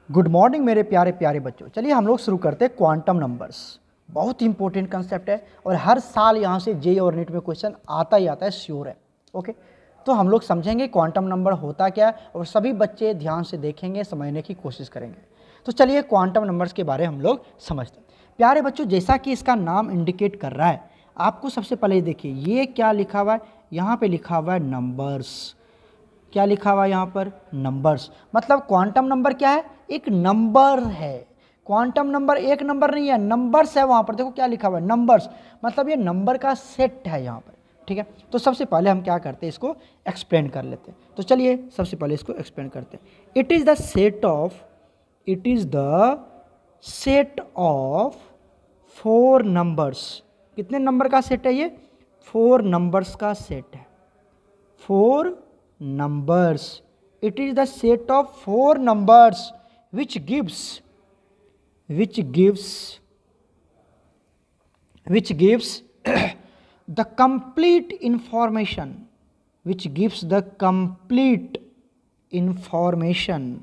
Good morning मेरे प्यारे प्यारे बच्चों। चलिए हम लोग शुरू करते हैं क्वांटम नंबर्स। बहुत ही इंपॉर्टेंट कंसेप्ट है और हर साल यहाँ से जे और नीट में क्वेश्चन आता ही आता है, श्योर है। ओके, तो हम लोग समझेंगे क्वांटम नंबर होता क्या है और सभी बच्चे ध्यान से देखेंगे, समझने की कोशिश करेंगे। तो चलिए क्वांटम नंबर्स के बारे में हम लोग समझते हैं। प्यारे बच्चों, जैसा कि इसका नाम इंडिकेट कर रहा है, आपको सबसे पहले देखिए ये क्या लिखा हुआ है। यहाँ पे लिखा हुआ है नंबर्स। क्या लिखा हुआ है यहाँ पर? नंबर्स। मतलब क्वांटम नंबर क्या है? एक नंबर है। क्वांटम नंबर एक नंबर नहीं है, नंबर्स है। वहाँ पर देखो क्या लिखा हुआ है, नंबर्स। मतलब ये नंबर का सेट है यहाँ पर। ठीक है, तो सबसे पहले हम क्या करते हैं, इसको एक्सप्लेन कर लेते हैं। तो चलिए सबसे पहले इसको एक्सप्लेन करते हैं। It is the set of 4 numbers. कितने नंबर का सेट है ये? 4 नंबर्स का सेट है। 4 numbers. It is the set of 4 numbers which gives the complete information,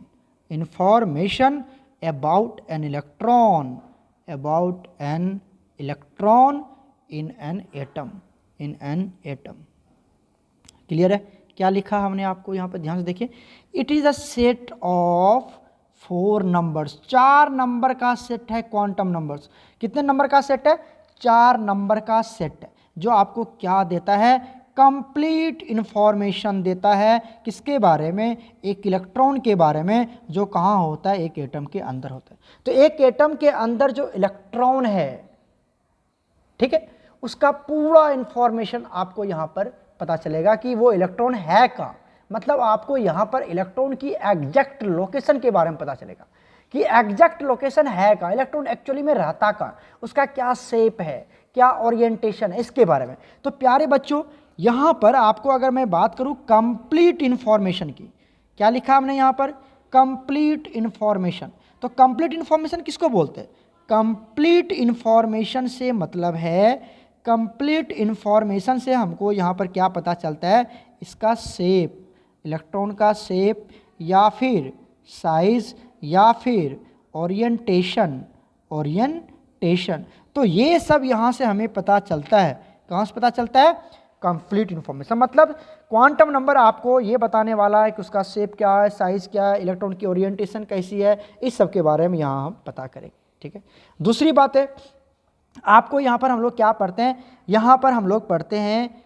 about an electron, in an atom. Clear है? क्या लिखा हमने आपको यहाँ पर ध्यान से देखिए। It is a set of 4 numbers. 4 number का सेट है क्वांटम नंबर्स। कितने नंबर का सेट है? 4 नंबर का सेट है, जो आपको क्या देता है? कंप्लीट इंफॉर्मेशन देता है। किसके बारे में? एक इलेक्ट्रॉन के बारे में, जो कहाँ होता है? एक एटम के अंदर होता है। तो एक एटम के अंदर जो इलेक्ट्रॉन है, ठीक है, उसका पूरा इंफॉर्मेशन आपको यहाँ पर पता चलेगा कि वो इलेक्ट्रॉन है कहाँ। मतलब आपको यहाँ पर इलेक्ट्रॉन की एग्जैक्ट लोकेशन के बारे में पता चलेगा कि एग्जैक्ट लोकेशन है कहाँ, इलेक्ट्रॉन एक्चुअली में रहता कहाँ, उसका क्या शेप है, क्या ओरिएंटेशन है, इसके बारे में। तो प्यारे बच्चों, यहाँ पर आपको अगर मैं बात करूँ कंप्लीट इंफॉर्मेशन की, क्या लिखा हमने यहाँ पर? Complete information. तो कंप्लीट इंफॉर्मेशन किसको बोलते हैं? कंप्लीट इंफॉर्मेशन से मतलब है, कंप्लीट इंफॉर्मेशन से हमको यहाँ पर क्या पता चलता है? इसका शेप, इलेक्ट्रॉन का शेप, या फिर साइज, या फिर ओरिएंटेशन। तो ये सब यहाँ से हमें पता चलता है। कहाँ से पता चलता है? Complete information. मतलब क्वांटम नंबर आपको ये बताने वाला है कि उसका शेप क्या है, साइज क्या है, इलेक्ट्रॉन की ओरिएंटेशन कैसी है, इस सब के बारे में यहाँ हम पता करेंगे। ठीक है, दूसरी बात है, आपको यहाँ पर हम लोग क्या पढ़ते हैं? यहाँ पर हम लोग पढ़ते हैं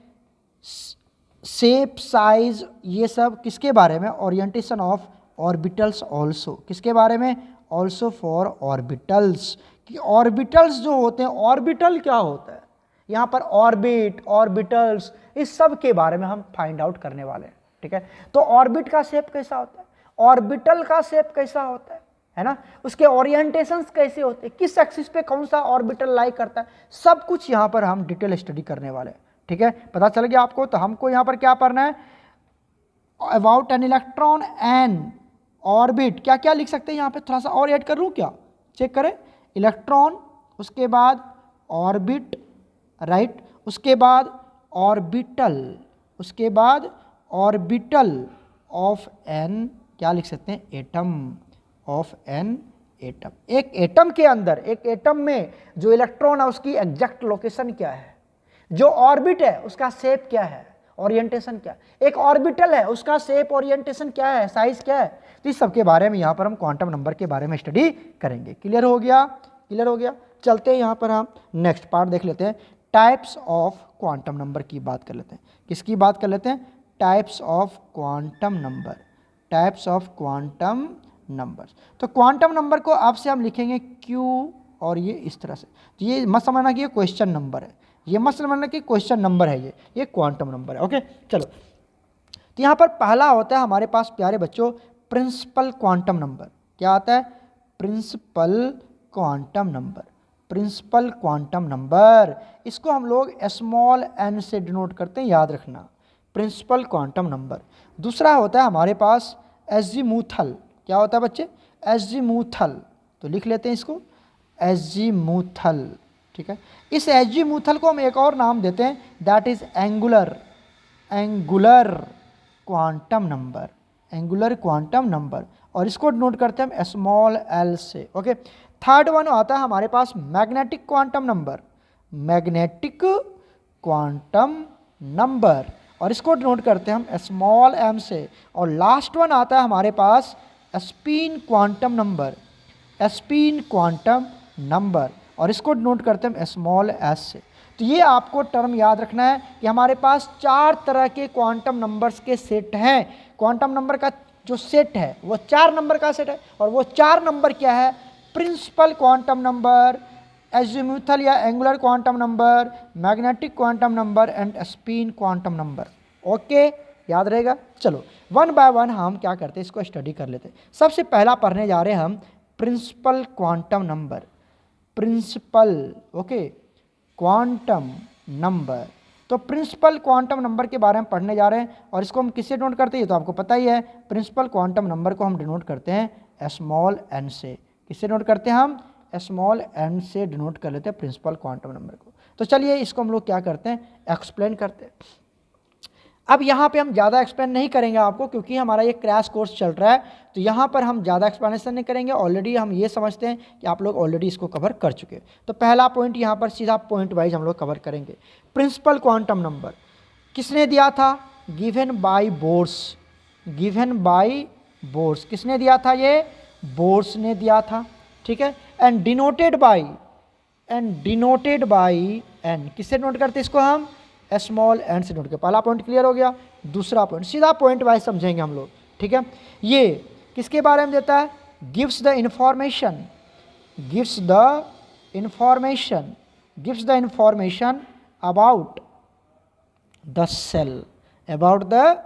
शेप, साइज, ये सब किसके बारे में? Orientation of orbitals also. किसके बारे में? Also for orbitals. कि ऑर्बिटल्स जो होते हैं, ऑर्बिटल क्या होता है, यहाँ पर ऑर्बिट, ऑर्बिटल्स, इस सब के बारे में हम फाइंड आउट करने वाले हैं। ठीक है, तो ऑर्बिट का शेप कैसा होता है, ऑर्बिटल का शेप कैसा होता है ना, उसके ओरिएंटेशंस कैसे होते हैं, किस एक्सिस पे कौन सा ऑर्बिटल लाई करता है, सब कुछ यहाँ पर हम डिटेल स्टडी करने वाले हैं। ठीक है, पता चल गया आपको? तो हमको यहाँ पर क्या पढ़ना है? About an electron and orbit. क्या क्या लिख सकते हैं यहाँ पे? थोड़ा सा और ऐड कर लूँ क्या? चेक करें। इलेक्ट्रॉन, उसके बाद ऑर्बिट, राइट, उसके बाद ऑर्बिटल, उसके बाद ऑर्बिटल ऑफ एन, क्या लिख सकते हैं? Atom, of an atom. एक एटम के अंदर, एक एटम में जो इलेक्ट्रॉन है उसकी एग्जैक्ट लोकेशन क्या है, जो ऑर्बिट है उसका शेप क्या है, ओरिएंटेशन क्या है, एक ऑर्बिटल है उसका शेप, ओरिएंटेशन क्या है, साइज क्या है। तो इस सब के बारे में यहाँ पर हम क्वांटम नंबर के बारे में स्टडी करेंगे। क्लियर हो गया? क्लियर हो गया। चलते हैं यहाँ पर हम नेक्स्ट पार्ट देख लेते हैं। टाइप्स ऑफ क्वांटम नंबर की बात कर लेते हैं। किसकी बात कर लेते हैं? Types of quantum number. Types of quantum numbers. तो क्वांटम नंबर को आपसे हम लिखेंगे Q, और ये इस तरह से। तो ये मत समझना कि ये क्वेश्चन नंबर है, ये मत समझना कि क्वेश्चन नंबर है, ये क्वांटम नंबर है। ओके, चलो। तो यहाँ पर पहला होता है हमारे पास प्यारे बच्चों प्रिंसिपल क्वांटम नंबर। क्या आता है? Principal quantum number. Principal quantum number, इसको हम लोग स्मॉल n से डिनोट करते हैं, याद रखना, प्रिंसिपल क्वांटम नंबर। दूसरा होता है हमारे पास एजीमुथल। क्या होता है बच्चे? एजीमुथल। तो लिख लेते हैं इसको, एजीमुथल। ठीक है, इस एजीमुथल को हम एक और नाम देते हैं, that is angular quantum number. Angular quantum number. और इसको डिनोट करते हैं हम स्मॉल एल से। ओके, थर्ड वन आता है हमारे पास magnetic quantum number, magnetic quantum number, और इसको डिनोट करते हैं हम स्मॉल एम से। और लास्ट वन आता है हमारे पास spin quantum number, spin quantum number, और इसको डिनोट करते हैं हम स्मॉल एस से। तो ये आपको टर्म याद रखना है कि हमारे पास 4 तरह के क्वांटम नंबर्स के सेट हैं। क्वांटम नंबर का जो सेट है वो 4 नंबर का सेट है, और वो 4 नंबर क्या है? प्रिंसिपल क्वांटम नंबर, एजीमुथल या angular quantum number, magnetic quantum number and spin quantum number. Okay, याद रहेगा। चलो वन बाय वन हम क्या करते हैं, इसको स्टडी कर लेते हैं। सबसे पहला पढ़ने जा रहे हैं हम principal quantum number, principal okay quantum number. तो प्रिंसिपल क्वांटम नंबर के बारे में पढ़ने जा रहे हैं, और इसको हम किससे डिनोट करते हैं ये तो आपको पता ही है। प्रिंसिपल क्वांटम नंबर को हम डिनोट करते हैं स्मॉल एन से। किससे डिनोट करते हैं हम? स्मॉल एन से डिनोट कर लेते हैं प्रिंसिपल क्वांटम नंबर को। तो चलिए इसको हम लोग क्या करते हैं, एक्सप्लेन करते हैं। अब यहाँ पे हम ज़्यादा एक्सप्लेन नहीं करेंगे आपको, क्योंकि हमारा ये क्रैश कोर्स चल रहा है, तो यहाँ पर हम ज़्यादा एक्सप्लेनेशन नहीं करेंगे। ऑलरेडी हम ये समझते हैं कि आप लोग ऑलरेडी इसको कवर कर चुके हैं। तो पहला पॉइंट यहाँ पर सीधा पॉइंट वाइज हम लोग कवर करेंगे। प्रिंसिपल क्वांटम नंबर किसने दिया था? Given by Bohr's, given by Bohr's. किसने दिया था? ये बोर्स ने दिया था, ठीक है। And denoted by, and denoted by n. किससे नोट करते इसको हम? स्मॉल एन से नोट के। पहला पॉइंट क्लियर हो गया। दूसरा पॉइंट सीधा पॉइंट वाइज समझेंगे हम लोग, ठीक है। ये किसके बारे में देता है? Gives the information, gives the information, gives the information about the shell, about the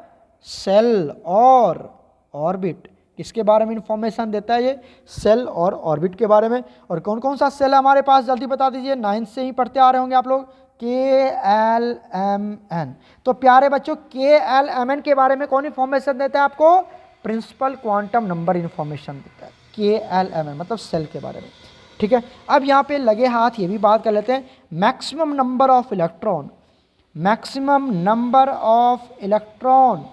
shell और ऑर्बिट। किसके बारे में इंफॉर्मेशन देता है? ये सेल और ऑर्बिट के बारे में। और कौन कौन सा सेल है हमारे पास, जल्दी बता दीजिए। 9th से ही पढ़ते आ रहे होंगे आप लोग। KLMN। तो प्यारे बच्चों, KLMN के बारे में कौन इंफॉर्मेशन देता है आपको? प्रिंसिपल क्वांटम नंबर इंफॉर्मेशन देता है। KLMN मतलब सेल के बारे में, ठीक है। अब यहाँ पे लगे हाथ ये भी बात कर लेते हैं। Maximum number of electron, maximum number of electron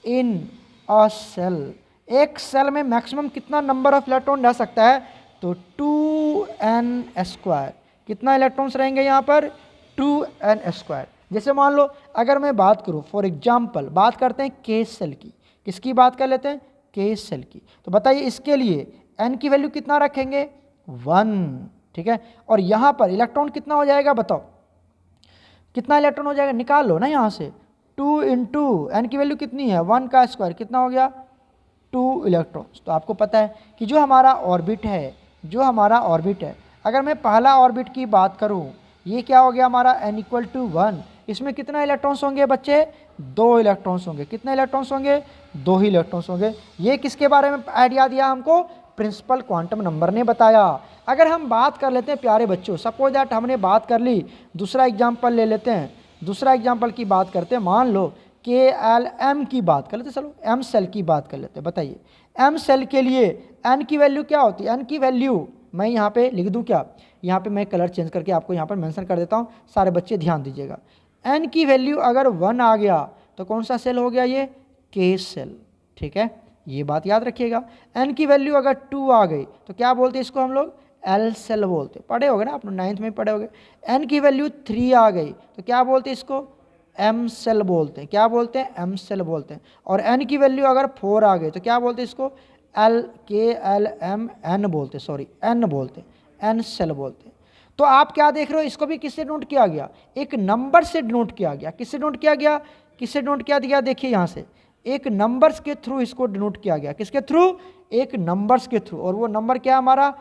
in a shell. एक सेल में मैक्सिमम कितना नंबर ऑफ इलेक्ट्रॉन रह सकता है? तो 2n²। कितना इलेक्ट्रॉन्स रहेंगे यहाँ पर? 2n²। जैसे मान लो अगर मैं बात करूँ, फॉर एग्जाम्पल बात करते हैं के सेल की। किसकी बात कर लेते हैं? के सेल की। तो बताइए इसके लिए n की वैल्यू कितना रखेंगे? 1, ठीक है। और यहाँ पर इलेक्ट्रॉन कितना हो जाएगा बताओ? कितना इलेक्ट्रॉन हो जाएगा? निकाल लो ना यहाँ से। 2 × n की वैल्यू कितनी है? 1 का स्क्वायर, कितना हो गया? 2 इलेक्ट्रॉन्स। तो आपको पता है कि जो हमारा ऑर्बिट है, जो हमारा ऑर्बिट है, अगर मैं पहला ऑर्बिट की बात करूं, ये क्या हो गया हमारा? n = 1। इसमें कितना इलेक्ट्रॉन्स होंगे बच्चे? 2 इलेक्ट्रॉन्स होंगे। कितने इलेक्ट्रॉन्स होंगे? 2 ही इलेक्ट्रॉन्स होंगे। ये किसके बारे में आइडिया दिया हमको? प्रिंसिपल क्वांटम नंबर ने बताया। अगर हम बात कर लेते हैं प्यारे बच्चों, सपोज दैट हमने बात कर ली, दूसरा एग्जाम्पल ले लेते हैं। दूसरा एग्जाम्पल की बात करते हैं, मान लो KLM की बात कर लेते हैं। चलो M सेल की बात कर लेते हैं। बताइए M सेल के लिए n की वैल्यू क्या होती है? n की वैल्यू मैं यहाँ पे लिख दूँ क्या? यहाँ पे मैं कलर चेंज करके आपको यहाँ पर मेंशन कर देता हूँ, सारे बच्चे ध्यान दीजिएगा। n की वैल्यू अगर 1 आ गया तो कौन सा सेल हो गया? ये K सेल, ठीक है। ये बात याद रखिएगा। n की वैल्यू अगर 2 आ गई तो क्या बोलते हैं इसको हम लोग? L सेल बोलते। पढ़े होगे ना आप लोग, 9th में पढ़े होगे। n की वैल्यू 3 आ गई तो क्या बोलते हैं इसको? M सेल बोलते हैं। क्या बोलते हैं? M सेल बोलते हैं। और n की वैल्यू अगर 4 आ गई तो क्या बोलते हैं इसको? KLMN बोलते, सॉरी n बोलते, n सेल बोलते। तो आप क्या देख रहे हो? इसको भी किससे नोट किया गया? एक नंबर से नोट किया गया। किससे नोट किया गया? किससे नोट किया गया? देखिए यहाँ से एक नंबर्स के थ्रू इसको डिनोट किया गया। किसके थ्रू? एक नंबर्स के थ्रू। और वो नंबर क्या है हमारा?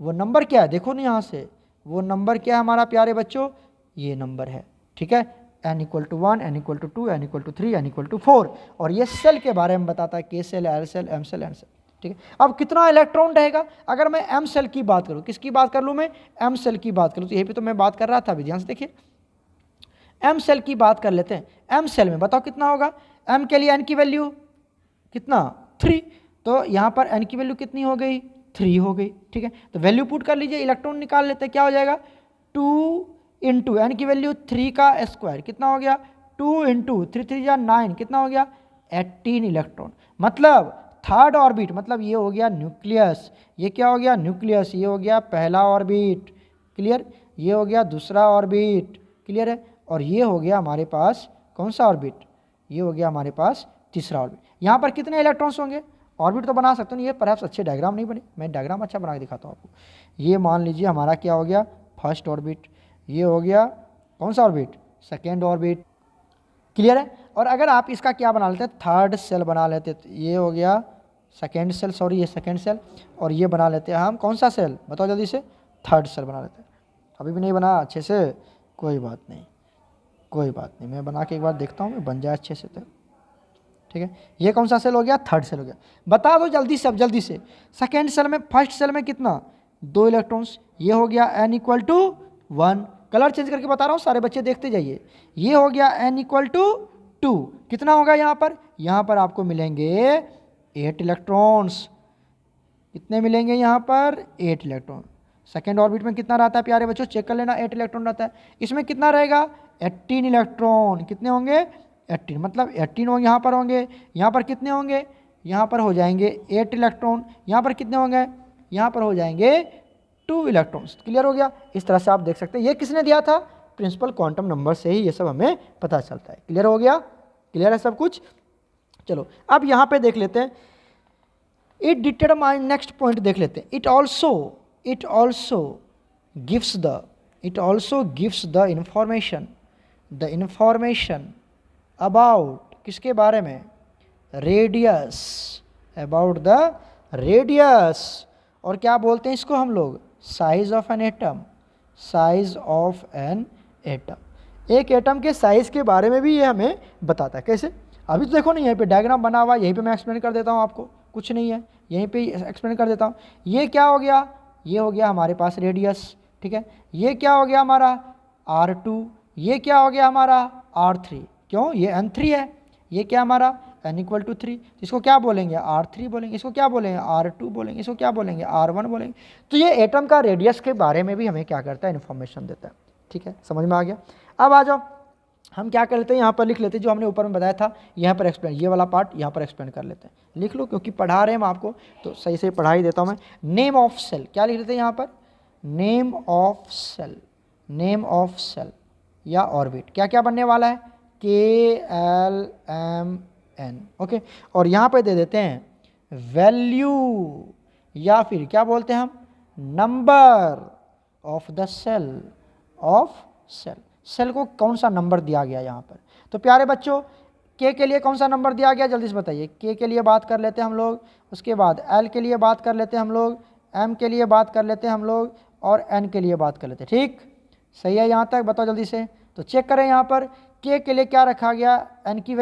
वो नंबर क्या है? देखो ना यहाँ से, वो नंबर क्या है हमारा प्यारे बच्चों? ये नंबर है, ठीक है। n = 1, n = 2, n = 3, n = 4। और ये सेल के बारे में बताता है, K shell, L shell, M shell, N shell, ठीक है। अब कितना इलेक्ट्रॉन रहेगा? अगर मैं M सेल की बात करूँ, किसकी बात कर लूँ मैं? M सेल की बात करूँ। तो यहीं पे तो मैं बात कर रहा था, अभी ध्यान से देखिए। M सेल की बात कर लेते हैं। M सेल में बताओ कितना होगा? M के लिए n की वैल्यू कितना? 3। तो यहाँ पर n की वैल्यू कितनी हो गई? 3 हो गई, ठीक है। तो वैल्यू पुट कर लीजिए, इलेक्ट्रॉन निकाल लेते हैं। क्या हो जाएगा? 2 × n की वैल्यू 3 का स्क्वायर, कितना हो गया? 2 × 3 3 9, कितना हो गया? 18 इलेक्ट्रॉन। मतलब थर्ड ऑर्बिट, मतलब ये हो गया न्यूक्लियस, ये क्या हो गया न्यूक्लियस, ये हो गया पहला ऑर्बिट, क्लियर, ये हो गया दूसरा ऑर्बिट, क्लियर है, और ये हो गया हमारे पास कौन सा ऑर्बिट, ये हो गया हमारे पास तीसरा ऑर्बिट। यहाँ पर कितने इलेक्ट्रॉन्स होंगे, ऑर्बिट तो बना सकते हो, ये परहैप्स अच्छे डायग्राम नहीं बने, मैं डायग्राम अच्छा बना के दिखाता हूँ आपको। ये मान लीजिए हमारा क्या हो गया फर्स्ट ऑर्बिट, ये हो गया कौन सा ऑर्बिट, सेकेंड ऑर्बिट, क्लियर है। और अगर आप इसका क्या बना लेते हैं, थर्ड सेल बना लेते, तो ये हो गया सेकेंड सेल, सॉरी ये सेकेंड सेल, और ये बना लेते हैं हम कौन सा सेल, बताओ जल्दी से, थर्ड सेल बना लेते हैं। अभी भी नहीं बना अच्छे से, कोई बात नहीं, कोई बात नहीं, मैं बना के एक बार देखता हूँ, बन जाए अच्छे से तो ठीक है। ये कौन सा सेल हो गया, थर्ड सेल हो गया। बता दो जल्दी से, अब जल्दी से, सेकेंड सेल में, फर्स्ट सेल में कितना, 2 इलेक्ट्रॉन्स, ये हो गया n equal to 1, colour change करके बता रहा हूँ, सारे बच्चे देखते जाइए, ये हो गया n इक्वल टू 2, कितना होगा यहाँ पर आपको मिलेंगे 8 इलेक्ट्रॉन्स, कितने मिलेंगे यहाँ पर, 8 इलेक्ट्रॉन। सेकेंड ऑर्बिट में कितना रहता है प्यारे बच्चों, चेक कर लेना, 8 इलेक्ट्रॉन रहता है। इसमें कितना रहेगा, 18 इलेक्ट्रॉन, कितने होंगे 18, मतलब 18 यहाँ पर होंगे, यहाँ पर कितने होंगे, यहाँ पर हो जाएंगे 8 इलेक्ट्रॉन, यहाँ पर कितने होंगे, यहाँ पर हो जाएंगे 2 इलेक्ट्रॉन्स, क्लियर हो गया। इस तरह से आप देख सकते हैं, ये किसने दिया था, प्रिंसिपल क्वांटम नंबर से ही ये सब हमें पता चलता है, क्लियर हो गया, क्लियर है सब कुछ। चलो अब यहाँ पे देख लेते हैं, इट डिटरमाइन, नेक्स्ट पॉइंट देख लेते हैं, it also gives the information about, किसके बारे में, रेडियस, अबाउट द रेडियस, और क्या बोलते हैं इसको हम लोग, size of an atom, size of an atom, एक एटम के साइज के बारे में भी ये हमें बताता है। कैसे, अभी तो देखो ना, यहीं पे डायग्राम बना हुआ है, यहीं पे मैं एक्सप्लेन कर देता हूँ आपको, कुछ नहीं है, यहीं पे एक्सप्लेन कर देता हूँ। ये क्या हो गया, ये हो गया हमारे पास रेडियस, ठीक है, ये क्या हो गया हमारा R2, ये क्या हो गया हमारा R3, क्यों, ये N3 है, ये क्या हमारा n इक्वल टू 3, इसको क्या बोलेंगे R3 बोलेंगे, इसको क्या बोलेंगे R2 बोलेंगे, इसको क्या बोलेंगे R1 बोलेंगे। तो ये एटम का रेडियस के बारे में भी हमें क्या करता है, इन्फॉर्मेशन देता है, ठीक है, समझ में आ गया। अब आ जाओ, हम क्या कर लेते हैं, यहाँ पर लिख लेते हैं, जो हमने ऊपर में बताया था, यहाँ पर एक्सप्लेन, ये वाला पार्ट यहाँ पर एक्सप्लेन कर लेते हैं, लिख लो, क्योंकि पढ़ा रहे हैं हम आपको तो सही से पढ़ा ही देता हूँ मैं। नेम ऑफ सेल, क्या लिख लेते हैं यहाँ पर, नेम ऑफ सेल या ऑर्बिट, क्या क्या बनने वाला है, KLMN, ओके, और यहाँ पे दे देते हैं वैल्यू, या फिर क्या बोलते हैं हम, नंबर ऑफ द सेल को कौन सा नंबर दिया गया यहाँ पर। तो प्यारे बच्चों, K के लिए कौन सा नंबर दिया गया, जल्दी से बताइए। K के लिए बात कर लेते हैं हम लोग, उसके बाद L के लिए बात कर लेते हैं हम लोग, M के लिए बात कर लेते हैं हम लोग, और N के लिए बात कर लेते हैं, ठीक, सही है यहाँ तक, बताओ जल्दी से। तो चेक करें यहाँ पर K के लिए क्या रखा गया, N की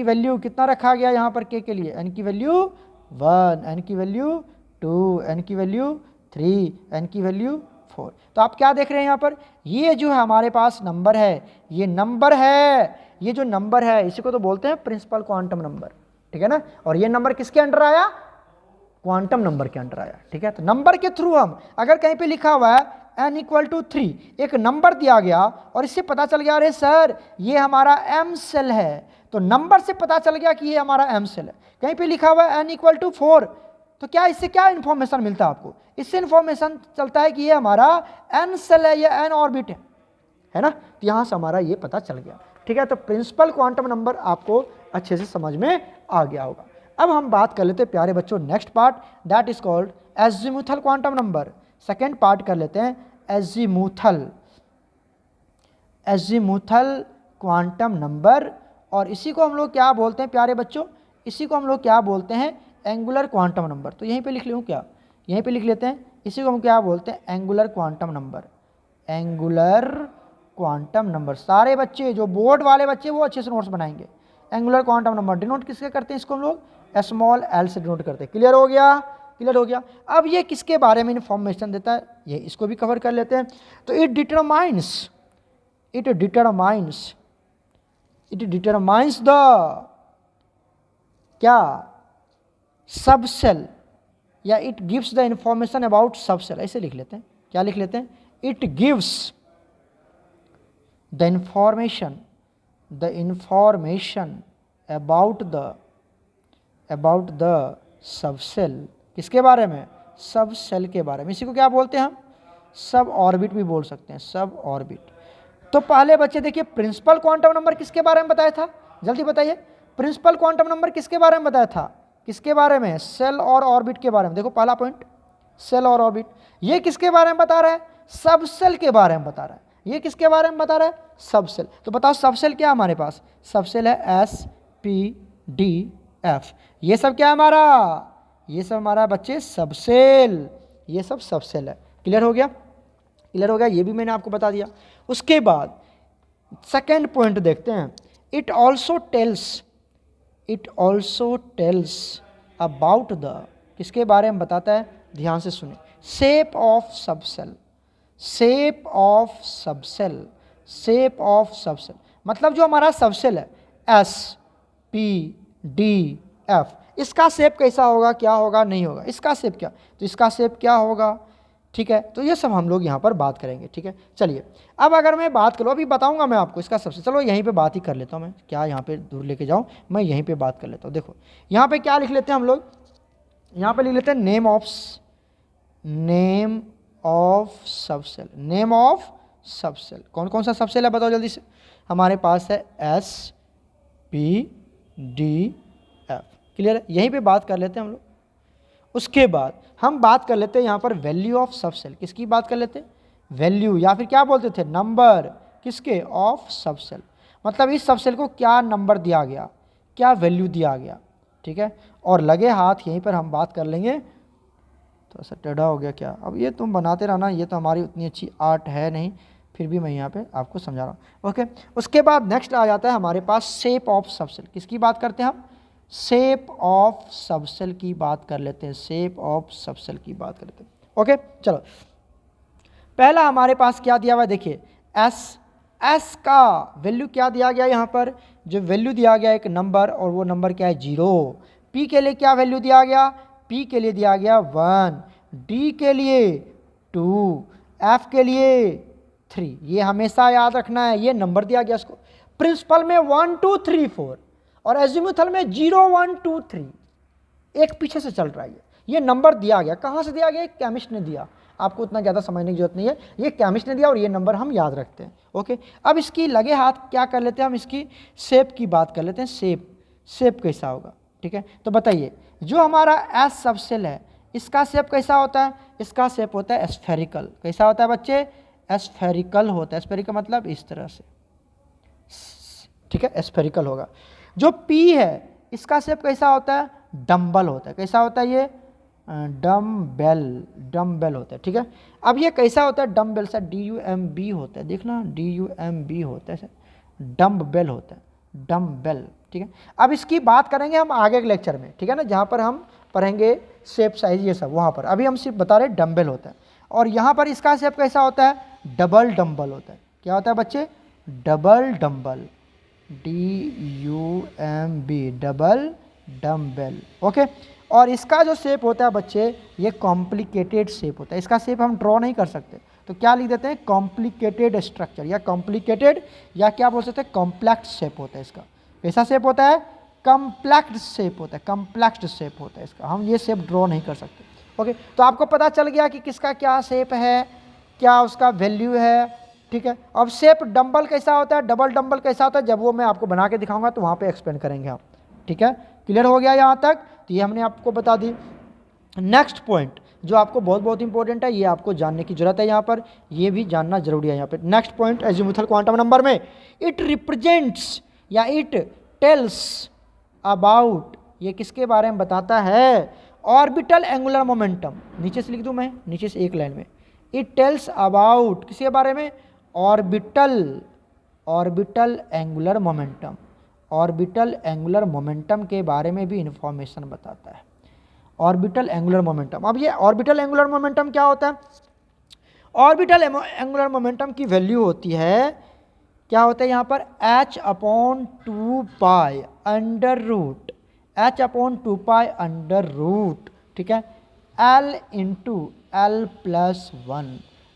वैल्यू कितना रखा गया यहाँ पर K के लिए, N की वैल्यू 1, N की वैल्यू 2, N की वैल्यू 3, N की वैल्यू 4। तो आप क्या देख रहे हैं यहाँ पर, ये जो है हमारे पास नंबर है, ये नंबर है, ये जो नंबर है इसी को तो बोलते हैं प्रिंसिपल क्वांटम नंबर, ठीक है ना। और ये नंबर किसके अंडर आया, क्वांटम नंबर के अंडर आया, ठीक है। तो नंबर के थ्रू हम, अगर कहीं पे लिखा हुआ है n इक्वल टू 3, एक नंबर दिया गया और इससे पता चल गया, अरे सर ये हमारा m सेल है, तो नंबर से पता चल गया कि ये हमारा m सेल है। कहीं पे लिखा हुआ है n इक्वल टू 4, तो क्या इससे क्या इन्फॉर्मेशन मिलता है आपको, इससे इन्फॉर्मेशन चलता है कि ये हमारा n सेल है, ये n ऑर्बिट है ना। तो यहाँ से हमारा ये पता चल गया, ठीक है। तो प्रिंसिपल क्वांटम नंबर आपको अच्छे से समझ में आ गया होगा। अब हम बात कर लेते हैं प्यारे बच्चों next part, that is called azimuthal quantum number. Second part कर लेते हैं एजीमुथल क्वांटम नंबर, और इसी को हम लोग क्या बोलते हैं प्यारे बच्चों, इसी को हम लोग क्या बोलते हैं, एंगुलर क्वांटम नंबर। तो यहीं पे लिख लूँ क्या, यहीं पे लिख लेते हैं, इसी को हम क्या बोलते हैं, angular quantum number, angular quantum number. सारे बच्चे जो बोर्ड वाले बच्चे वो अच्छे से नोट्स बनाएंगे। एंगुलर क्वांटम नंबर डिनोट किसके करते हैं, इसको हम लोग स्मॉल एल से डिनोट करते हैं। क्लियर हो गया, क्लियर हो गया। अब ये किसके बारे में इन्फॉर्मेशन देता है, ये इसको भी कवर कर लेते हैं। तो इट डिटरमाइंस द क्या, सब सेल, या it gives the information about subcell, ऐसे लिख लेते हैं। क्या लिख लेते हैं, it gives the information about about the subcell, किसके बारे में, सब सेल के बारे में। इसी को क्या बोलते हैं हम, सब ऑर्बिट भी बोल सकते हैं, सब ऑर्बिट। तो पहले बच्चे देखिए प्रिंसिपल क्वांटम नंबर किसके बारे में बताया था, जल्दी बताइए, प्रिंसिपल क्वांटम नंबर किसके बारे में बताया था, किसके बारे में, सेल और ऑर्बिट के बारे में। देखो पहला पॉइंट सेल और ऑर्बिट, ये किसके बारे में बता रहा है, सब सेल के बारे में बता रहा है। ये किसके बारे में बता रहा है, सब सेल। तो बताओ सब सेल क्या है हमारे पास, सब सेल है SPDF। ये सब क्या है हमारा, ये सब हमारा बच्चे सब सेल, ये सब सब सेल है। क्लियर हो गया, क्लियर हो गया, ये भी मैंने आपको बता दिया। उसके बाद सेकेंड पॉइंट देखते हैं, it also tells about the, किसके बारे में बताता है, ध्यान से सुने, शेप ऑफ सब सेल, शेप ऑफ सब सेल, शेप ऑफ सब सेल। मतलब जो हमारा सब सेल है SPDF, इसका शेप कैसा होगा, क्या होगा, नहीं होगा, इसका शेप क्या, तो इसका शेप क्या होगा, ठीक है। तो ये सब हम लोग यहाँ पर बात करेंगे, ठीक है। चलिए अब अगर मैं बात करूँ, अभी बताऊँगा मैं आपको इसका सबसे, चलो यहीं पे बात ही कर लेता हूँ मैं, क्या यहाँ पे दूर लेके जाऊँ, मैं यहीं पे बात कर लेता हूँ। देखो यहाँ पे क्या लिख लेते हैं हम लोग, यहाँ पे लिख लेते हैं नेम ऑफ सब सेल, नेम ऑफ सब सेल। कौन कौन सा सब सेल है बताओ जल्दी से, हमारे पास है SPDF। क्लियर है, यहीं पे बात कर लेते हैं हम लोग। उसके बाद हम बात कर लेते हैं यहाँ पर वैल्यू ऑफ सब सेल, किसकी बात कर लेते हैं, वैल्यू या फिर क्या बोलते थे, नंबर, किसके, ऑफ सब सेल। मतलब इस सब सेल को क्या नंबर दिया गया, क्या वैल्यू दिया गया, ठीक है। और लगे हाथ यहीं पर हम बात कर लेंगे, तो ऐसा टेढ़ा हो गया क्या, अब ये तुम बनाते रहना, ये तो हमारी उतनी अच्छी आर्ट है नहीं, फिर भी मैं यहाँ पे आपको समझा रहा हूँ, ओके। उसके बाद नेक्स्ट आ जाता है हमारे पास शेप ऑफ सब सेल, किसकी बात करते हैं हम, शेप ऑफ सब सेल की बात कर लेते हैं, शेप ऑफ सब सेल की बात करते हैं, ओके। चलो पहला हमारे पास क्या दिया हुआ है, देखिए एस का वैल्यू क्या दिया गया यहाँ पर, जो वैल्यू दिया गया एक नंबर, और वो नंबर क्या है 0। पी के लिए क्या वैल्यू दिया गया, पी के लिए दिया गया 1, डी के लिए 2, एफ के लिए 3। ये हमेशा याद रखना है, ये नंबर दिया गया इसको। प्रिंसिपल में 1 2 3 4 और एजीमुथल में 0 1 2 3, एक पीछे से चल रहा है। ये नंबर दिया गया, कहाँ से दिया गया, केमिस्ट ने दिया, आपको उतना ज़्यादा समझने की जरूरत नहीं है, ये केमिस्ट ने दिया और ये नंबर हम याद रखते हैं, ओके। अब इसकी लगे हाथ क्या कर लेते हैं हम, इसकी शेप की बात कर लेते हैं, शेप कैसा होगा, ठीक है। तो बताइए जो हमारा एस सब सेल है, इसका शेप कैसा होता है, इसका शेप होता है स्फेरिकल। कैसा होता है बच्चे, स्फेरिकल होता है, स्फेरिकल मतलब इस तरह से, ठीक है, स्फेरिकल होगा। जो पी है इसका शेप कैसा होता है, डम्बल होता है। कैसा होता है ये, डम्बेल होता है, ठीक है। अब ये कैसा होता है, डम्बेल से DUMB होता है, देखना DUMB होता है, डम्बेल होता है, डम्बेल, ठीक है। अब इसकी बात करेंगे हम आगे के लेक्चर में, ठीक है ना, जहाँ पर हम पढ़ेंगे शेप साइज ये सब, वहाँ पर अभी हम सिर्फ बता रहे डम्बेल होता है। और यहाँ पर इसका शेप कैसा होता है, डबल डम्बल होता है। क्या होता है बच्चे, double dumbbell, DUMB, double dumbbell, okay. और इसका जो शेप होता है बच्चे, ये कॉम्प्लिकेटेड शेप होता है, इसका शेप हम ड्रॉ नहीं कर सकते, तो क्या लिख देते हैं, कॉम्प्लिकेटेड स्ट्रक्चर, या कॉम्प्लिकेटेड, या क्या बोल सकते हैं, कॉम्प्लेक्स शेप होता है इसका। कैसा शेप होता है, कॉम्प्लेक्स शेप होता है, कॉम्प्लेक्स शेप होता है इसका, हम ये शेप ड्रॉ नहीं कर सकते, ओके। तो आपको पता चल गया कि किसका क्या शेप है, क्या उसका वैल्यू है, ठीक है। अब शेप डंबल कैसा होता है, डबल डंबल कैसा होता है, जब वो मैं आपको बना के दिखाऊंगा तो वहाँ पे एक्सप्लेन करेंगे हम, ठीक है। क्लियर हो गया यहाँ तक, तो ये हमने आपको बता दी। नेक्स्ट पॉइंट जो आपको बहुत बहुत इंपॉर्टेंट है, ये आपको जानने की जरूरत है, यहाँ पर ये भी जानना जरूरी है। यहाँ पे next point, azimuthal quantum number में इट रिप्रेजेंट्स या इट टेल्स अबाउट, ये किसके बारे में बताता है, ऑर्बिटल एंगुलर मोमेंटम। नीचे से लिख दूँ मैं, नीचे से एक लाइन में, इट टेल्स अबाउट किसके बारे में, orbital angular momentum, orbital angular momentum के बारे में भी इंफॉर्मेशन बताता है, ऑर्बिटल एंगुलर मोमेंटम। अब ये ऑर्बिटल एंगुलर मोमेंटम क्या होता है, ऑर्बिटल एंगुलर मोमेंटम की वैल्यू होती है, क्या होता है यहाँ पर, h/2π under root, h/2π under root, ठीक है, L × L+1,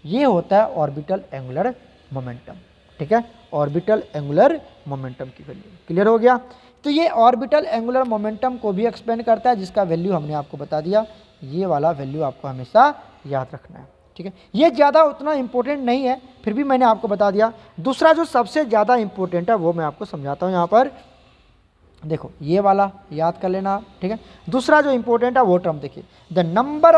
ये होता है ऑर्बिटल एंगुलर मोमेंटम, ठीक है, ऑर्बिटल एंगुलर मोमेंटम की वैल्यू। क्लियर हो गया। तो ये ऑर्बिटल एंगुलर मोमेंटम को भी एक्सप्लेन करता है, जिसका वैल्यू हमने आपको बता दिया। ये वाला वैल्यू आपको हमेशा याद रखना है, ठीक है। ये ज़्यादा उतना इंपॉर्टेंट नहीं है, फिर भी मैंने आपको बता दिया। दूसरा जो सबसे ज़्यादा इंपॉर्टेंट है वो मैं आपको समझाता हूँ। यहाँ पर देखो, ये वाला याद कर लेना, ठीक है। दूसरा जो इंपॉर्टेंट है वो टर्म देखिए, the number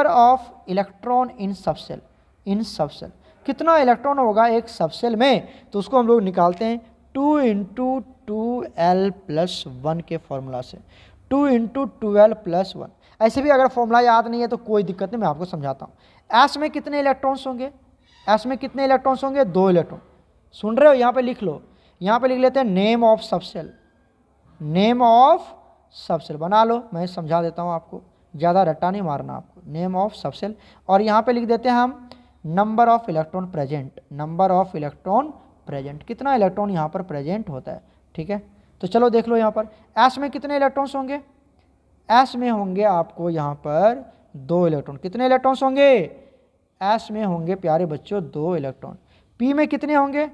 of electron in subshell. In subshell कितना इलेक्ट्रॉन होगा एक सबसेल में, तो उसको हम लोग निकालते हैं 2 × 2l+1 के फॉर्मूला से। 2 × 2l+1। ऐसे भी अगर फॉर्मूला याद नहीं है तो कोई दिक्कत नहीं, मैं आपको समझाता हूँ। एस में कितने इलेक्ट्रॉन्स होंगे? एस में कितने इलेक्ट्रॉन्स होंगे? 2 इलेक्ट्रॉन। सुन रहे हो? यहाँ पे लिख लो, यहाँ पे लिख लेते हैं name of subshell. Name of subshell बना लो, मैं समझा देता हूँ आपको, ज़्यादा रट्टा नहीं मारना आपको। नेम ऑफ सबसेल, और यहाँ पे लिख देते हैं हम number of electron present. Number of electron present, कितना इलेक्ट्रॉन यहाँ पर प्रेजेंट होता है, ठीक है। तो चलो देख लो, यहाँ पर एस में कितने इलेक्ट्रॉन्स होंगे? एस में होंगे आपको यहाँ पर 2 इलेक्ट्रॉन। कितने इलेक्ट्रॉन्स होंगे? एस में होंगे प्यारे बच्चों 2 इलेक्ट्रॉन। पी में कितने होंगे?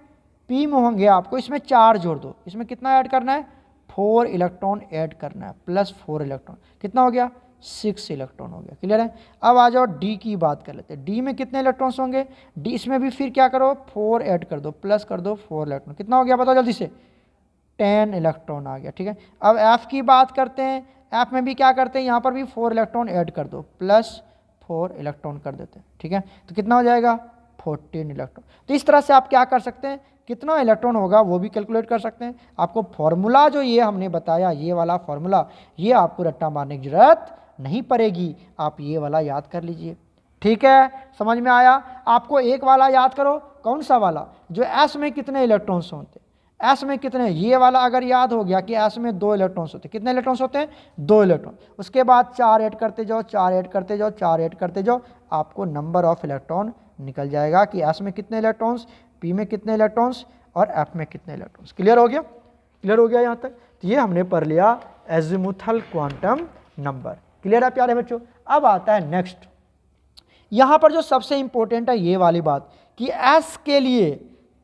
पी में होंगे आपको, इसमें 4 जोड़ दो, इसमें कितना ऐड करना है? 4 इलेक्ट्रॉन ऐड करना है, +4 इलेक्ट्रॉन। कितना हो गया? 6 इलेक्ट्रॉन हो गया। क्लियर है? अब आ जाओ डी की बात कर लेते हैं। डी में कितने इलेक्ट्रॉन्स होंगे? डी इसमें भी फिर क्या करो? 4 ऐड कर दो, प्लस कर दो 4 इलेक्ट्रॉन। कितना हो गया बताओ जल्दी से? 10 इलेक्ट्रॉन आ गया, ठीक है। अब एफ की बात करते हैं। एफ में भी क्या करते हैं? यहाँ पर भी 4 इलेक्ट्रॉन ऐड कर दो, +4 इलेक्ट्रॉन कर देते हैं, ठीक है। तो कितना हो जाएगा? 14 इलेक्ट्रॉन। तो इस तरह से आप क्या कर सकते हैं, कितना इलेक्ट्रॉन होगा वो भी कैलकुलेट कर सकते हैं। आपको फॉर्मूला जो ये हमने बताया, ये वाला फॉर्मूला, ये आपको रट्टा मारने की जरूरत नहीं पड़ेगी, आप ये वाला याद कर लीजिए, ठीक है। समझ में आया? आपको एक वाला याद करो, कौन सा वाला? जो एस में कितने इलेक्ट्रॉन्स होते हैं। एस में कितने, ये वाला अगर याद हो गया कि एस में 2 इलेक्ट्रॉन्स होते हैं। कितने इलेक्ट्रॉन्स होते हैं? 2 इलेक्ट्रॉन। उसके बाद 4 ऐड करते जाओ, 4 ऐड करते जाओ, 4 ऐड करते जाओ, आपको नंबर ऑफ इलेक्ट्रॉन निकल जाएगा कि एस में कितने इलेक्ट्रॉन्स, पी में कितने इलेक्ट्रॉन्स और एफ में कितने इलेक्ट्रॉन्स। क्लियर हो गया? क्लियर हो गया यहाँ तक? तो ये हमने पढ़ लिया एजिमुथल क्वांटम नंबर। क्लियर है प्यारे बच्चों? अब आता है नेक्स्ट, यहाँ पर जो सबसे इंपॉर्टेंट है ये वाली बात कि एस के लिए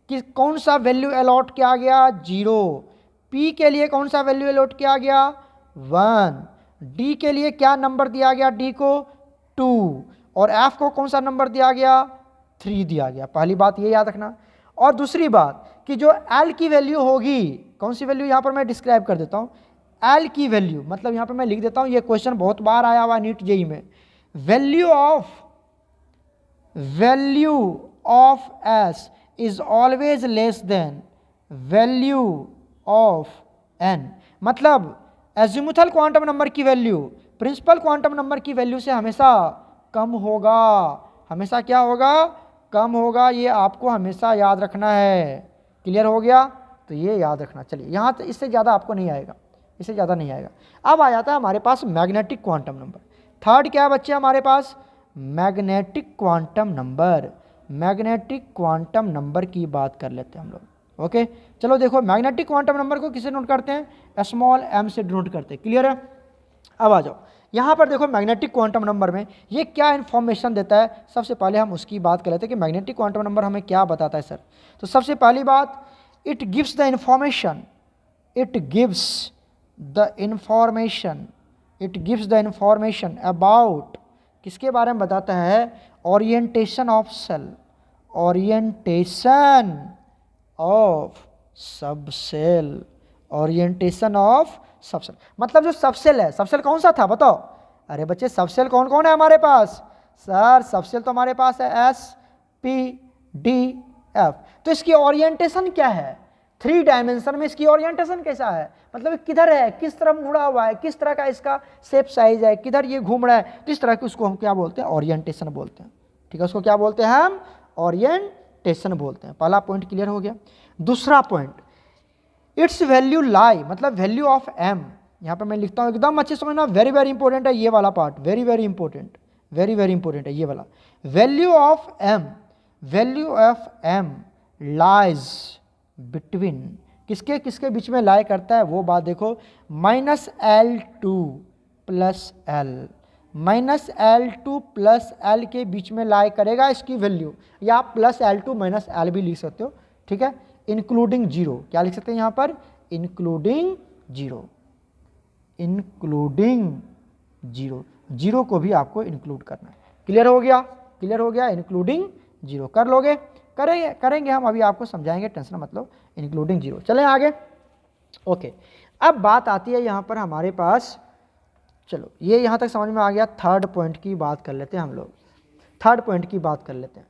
कि कौन सा वैल्यू अलॉट किया गया? 0। पी के लिए कौन सा वैल्यू अलॉट किया गया? 1। डी के लिए क्या नंबर दिया गया? डी को 2। और एफ को कौन सा नंबर दिया गया? 3 दिया गया। पहली बात ये याद रखना। और दूसरी बात कि जो एल की वैल्यू होगी, कौन सी वैल्यू, यहाँ पर मैं डिस्क्राइब कर देता हूँ। एल की वैल्यू मतलब यहाँ पर मैं लिख देता हूँ, ये क्वेश्चन बहुत बार आया हुआ नीट जेई में। Value of s is always less than value of n. मतलब एजिमुथल क्वांटम नंबर की वैल्यू प्रिंसिपल क्वांटम नंबर की वैल्यू से हमेशा कम होगा। हमेशा क्या होगा? कम होगा। ये आपको हमेशा याद रखना है। क्लियर हो गया? तो ये याद रखना। चलिए यहाँ तो इससे ज़्यादा आपको नहीं आएगा, इससे ज़्यादा नहीं आएगा। अब आ जाता है हमारे पास मैग्नेटिक क्वांटम नंबर। थर्ड क्या है बच्चे हमारे पास? Magnetic quantum number. Magnetic quantum number की बात कर लेते हैं हम लोग। ओके, चलो देखो, मैग्नेटिक क्वांटम नंबर को किसे नोट करते हैं? स्मॉल m से नोट करते हैं। क्लियर है? अब आ जाओ यहाँ पर देखो, मैग्नेटिक क्वांटम नंबर में ये क्या इन्फॉर्मेशन देता है। सबसे पहले हम उसकी बात कर लेते हैं कि मैग्नेटिक क्वांटम नंबर हमें क्या बताता है सर। तो सबसे पहली बात, it gives the information, it gives the information, it gives the information about, किसके बारे में बताता है? Orientation of cell, orientation of subcell, orientation of subcell. मतलब जो सबसेल है, सबसेल कौन सा था बताओ? अरे बच्चे सबसेल कौन कौन है हमारे पास? सर सबसेल तो हमारे पास है एस, पी, डी, एफ। तो इसकी ओरिएंटेशन क्या है? 3 डायमेंशन में इसकी ओरिएंटेशन कैसा है? मतलब किधर है, किस तरफ मुड़ा हुआ है, किस तरह का इसका शेप साइज है, किधर ये घूम रहा है, तो इस तरह की उसको हम क्या बोलते हैं? ओरिएंटेशन बोलते हैं। ठीक है, उसको क्या बोलते हैं हम? ओरिएंटेशन बोलते हैं। पहला पॉइंट क्लियर हो गया। दूसरा पॉइंट, इट्स वैल्यू लाई, मतलब वैल्यू ऑफ एम। यहाँ पर मैं लिखता हूँ, एकदम अच्छे समझना, वेरी वेरी इंपॉर्टेंट है ये वाला part, very very important, very very important है ये वाला। Value of m, value of m lies between, किसके किसके बीच में लाई करता है वो बात देखो। -L2 + L, -L2 + L के बीच में लाई करेगा इसकी वैल्यू, या +L2 - L भी लिख सकते हो। ठीक है, इंक्लूडिंग 0, क्या लिख सकते हैं यहाँ पर? Including zero, including zero, zero को भी आपको इंक्लूड करना है। क्लियर हो गया? क्लियर हो गया? इंक्लूडिंग जीरो कर लोगे? करेंगे हम, अभी आपको समझाएंगे, टेंशन मतलब इंक्लूडिंग जीरो। चलें आगे। ओके, अब बात आती है यहाँ पर हमारे पास, चलो ये यहाँ तक समझ में आ गया। थर्ड पॉइंट की बात कर लेते हैं हम लोग, थर्ड पॉइंट की बात कर लेते हैं।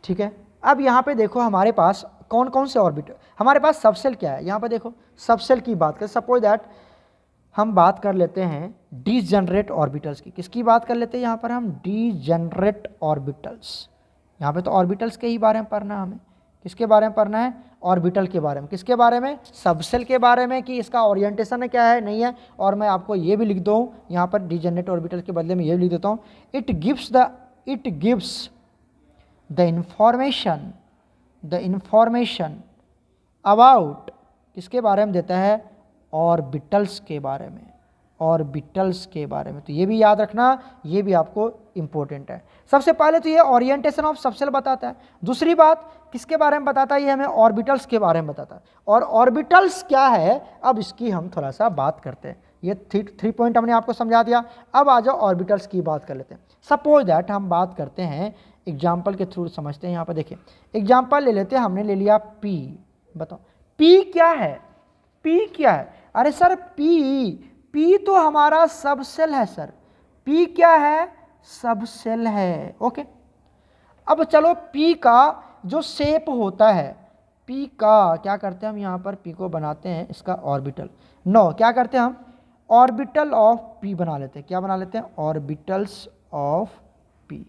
ठीक है, अब यहाँ पे देखो हमारे पास कौन कौन से ऑर्बिटल, हमारे पास सबसेल क्या है, यहाँ पर देखो सबसेल की बात करें। सपोज दैट हम बात कर लेते हैं डीजेनरेट ऑर्बिटल्स की। किसकी बात कर लेते हैं यहाँ पर हम? Degenerate orbitals. यहाँ पे तो ऑर्बिटल्स के ही बारे में पढ़ना है हमें। किसके बारे में पढ़ना है? ऑर्बिटल के बारे में। किसके बारे में? सबसेल के बारे में, कि इसका ओरिएंटेशन क्या है, नहीं है। और मैं आपको ये भी लिख दूँ यहाँ पर, डीजेनरेट ऑर्बिटल के बदले में ये भी लिख देता हूँ, it gives the information about, किसके बारे में देता है? ऑर्बिटल्स के बारे में, ऑर्बिटल्स के बारे में। तो ये भी याद रखना, ये भी आपको इंपॉर्टेंट है। सबसे पहले तो ये ओरिएंटेशन ऑफ सबसेल बताता है। दूसरी बात किसके बारे में बताता है? ये हमें ऑर्बिटल्स के बारे में बताता है। और ऑर्बिटल्स क्या है, अब इसकी हम थोड़ा सा बात करते हैं। ये थ्री पॉइंट हमने आपको समझा दिया। अब आ जाओ ऑर्बिटल्स की बात कर लेते हैं। सपोज दैट हम बात करते हैं, एग्जाम्पल के थ्रू समझते हैं। यहाँ पर देखिए एग्जाम्पल ले लेते हैं, हमने ले लिया पी। बताओ पी क्या है? पी क्या है? अरे सर पी तो हमारा सबसेल है सर। पी क्या है? सबसेल है। ओके, अब चलो पी का जो शेप होता है, पी का क्या करते हैं हम? यहाँ पर पी को बनाते हैं इसका ऑर्बिटल। नो, क्या करते हैं हम? ऑर्बिटल ऑफ पी बना लेते हैं। क्या बना लेते हैं? Orbitals of P.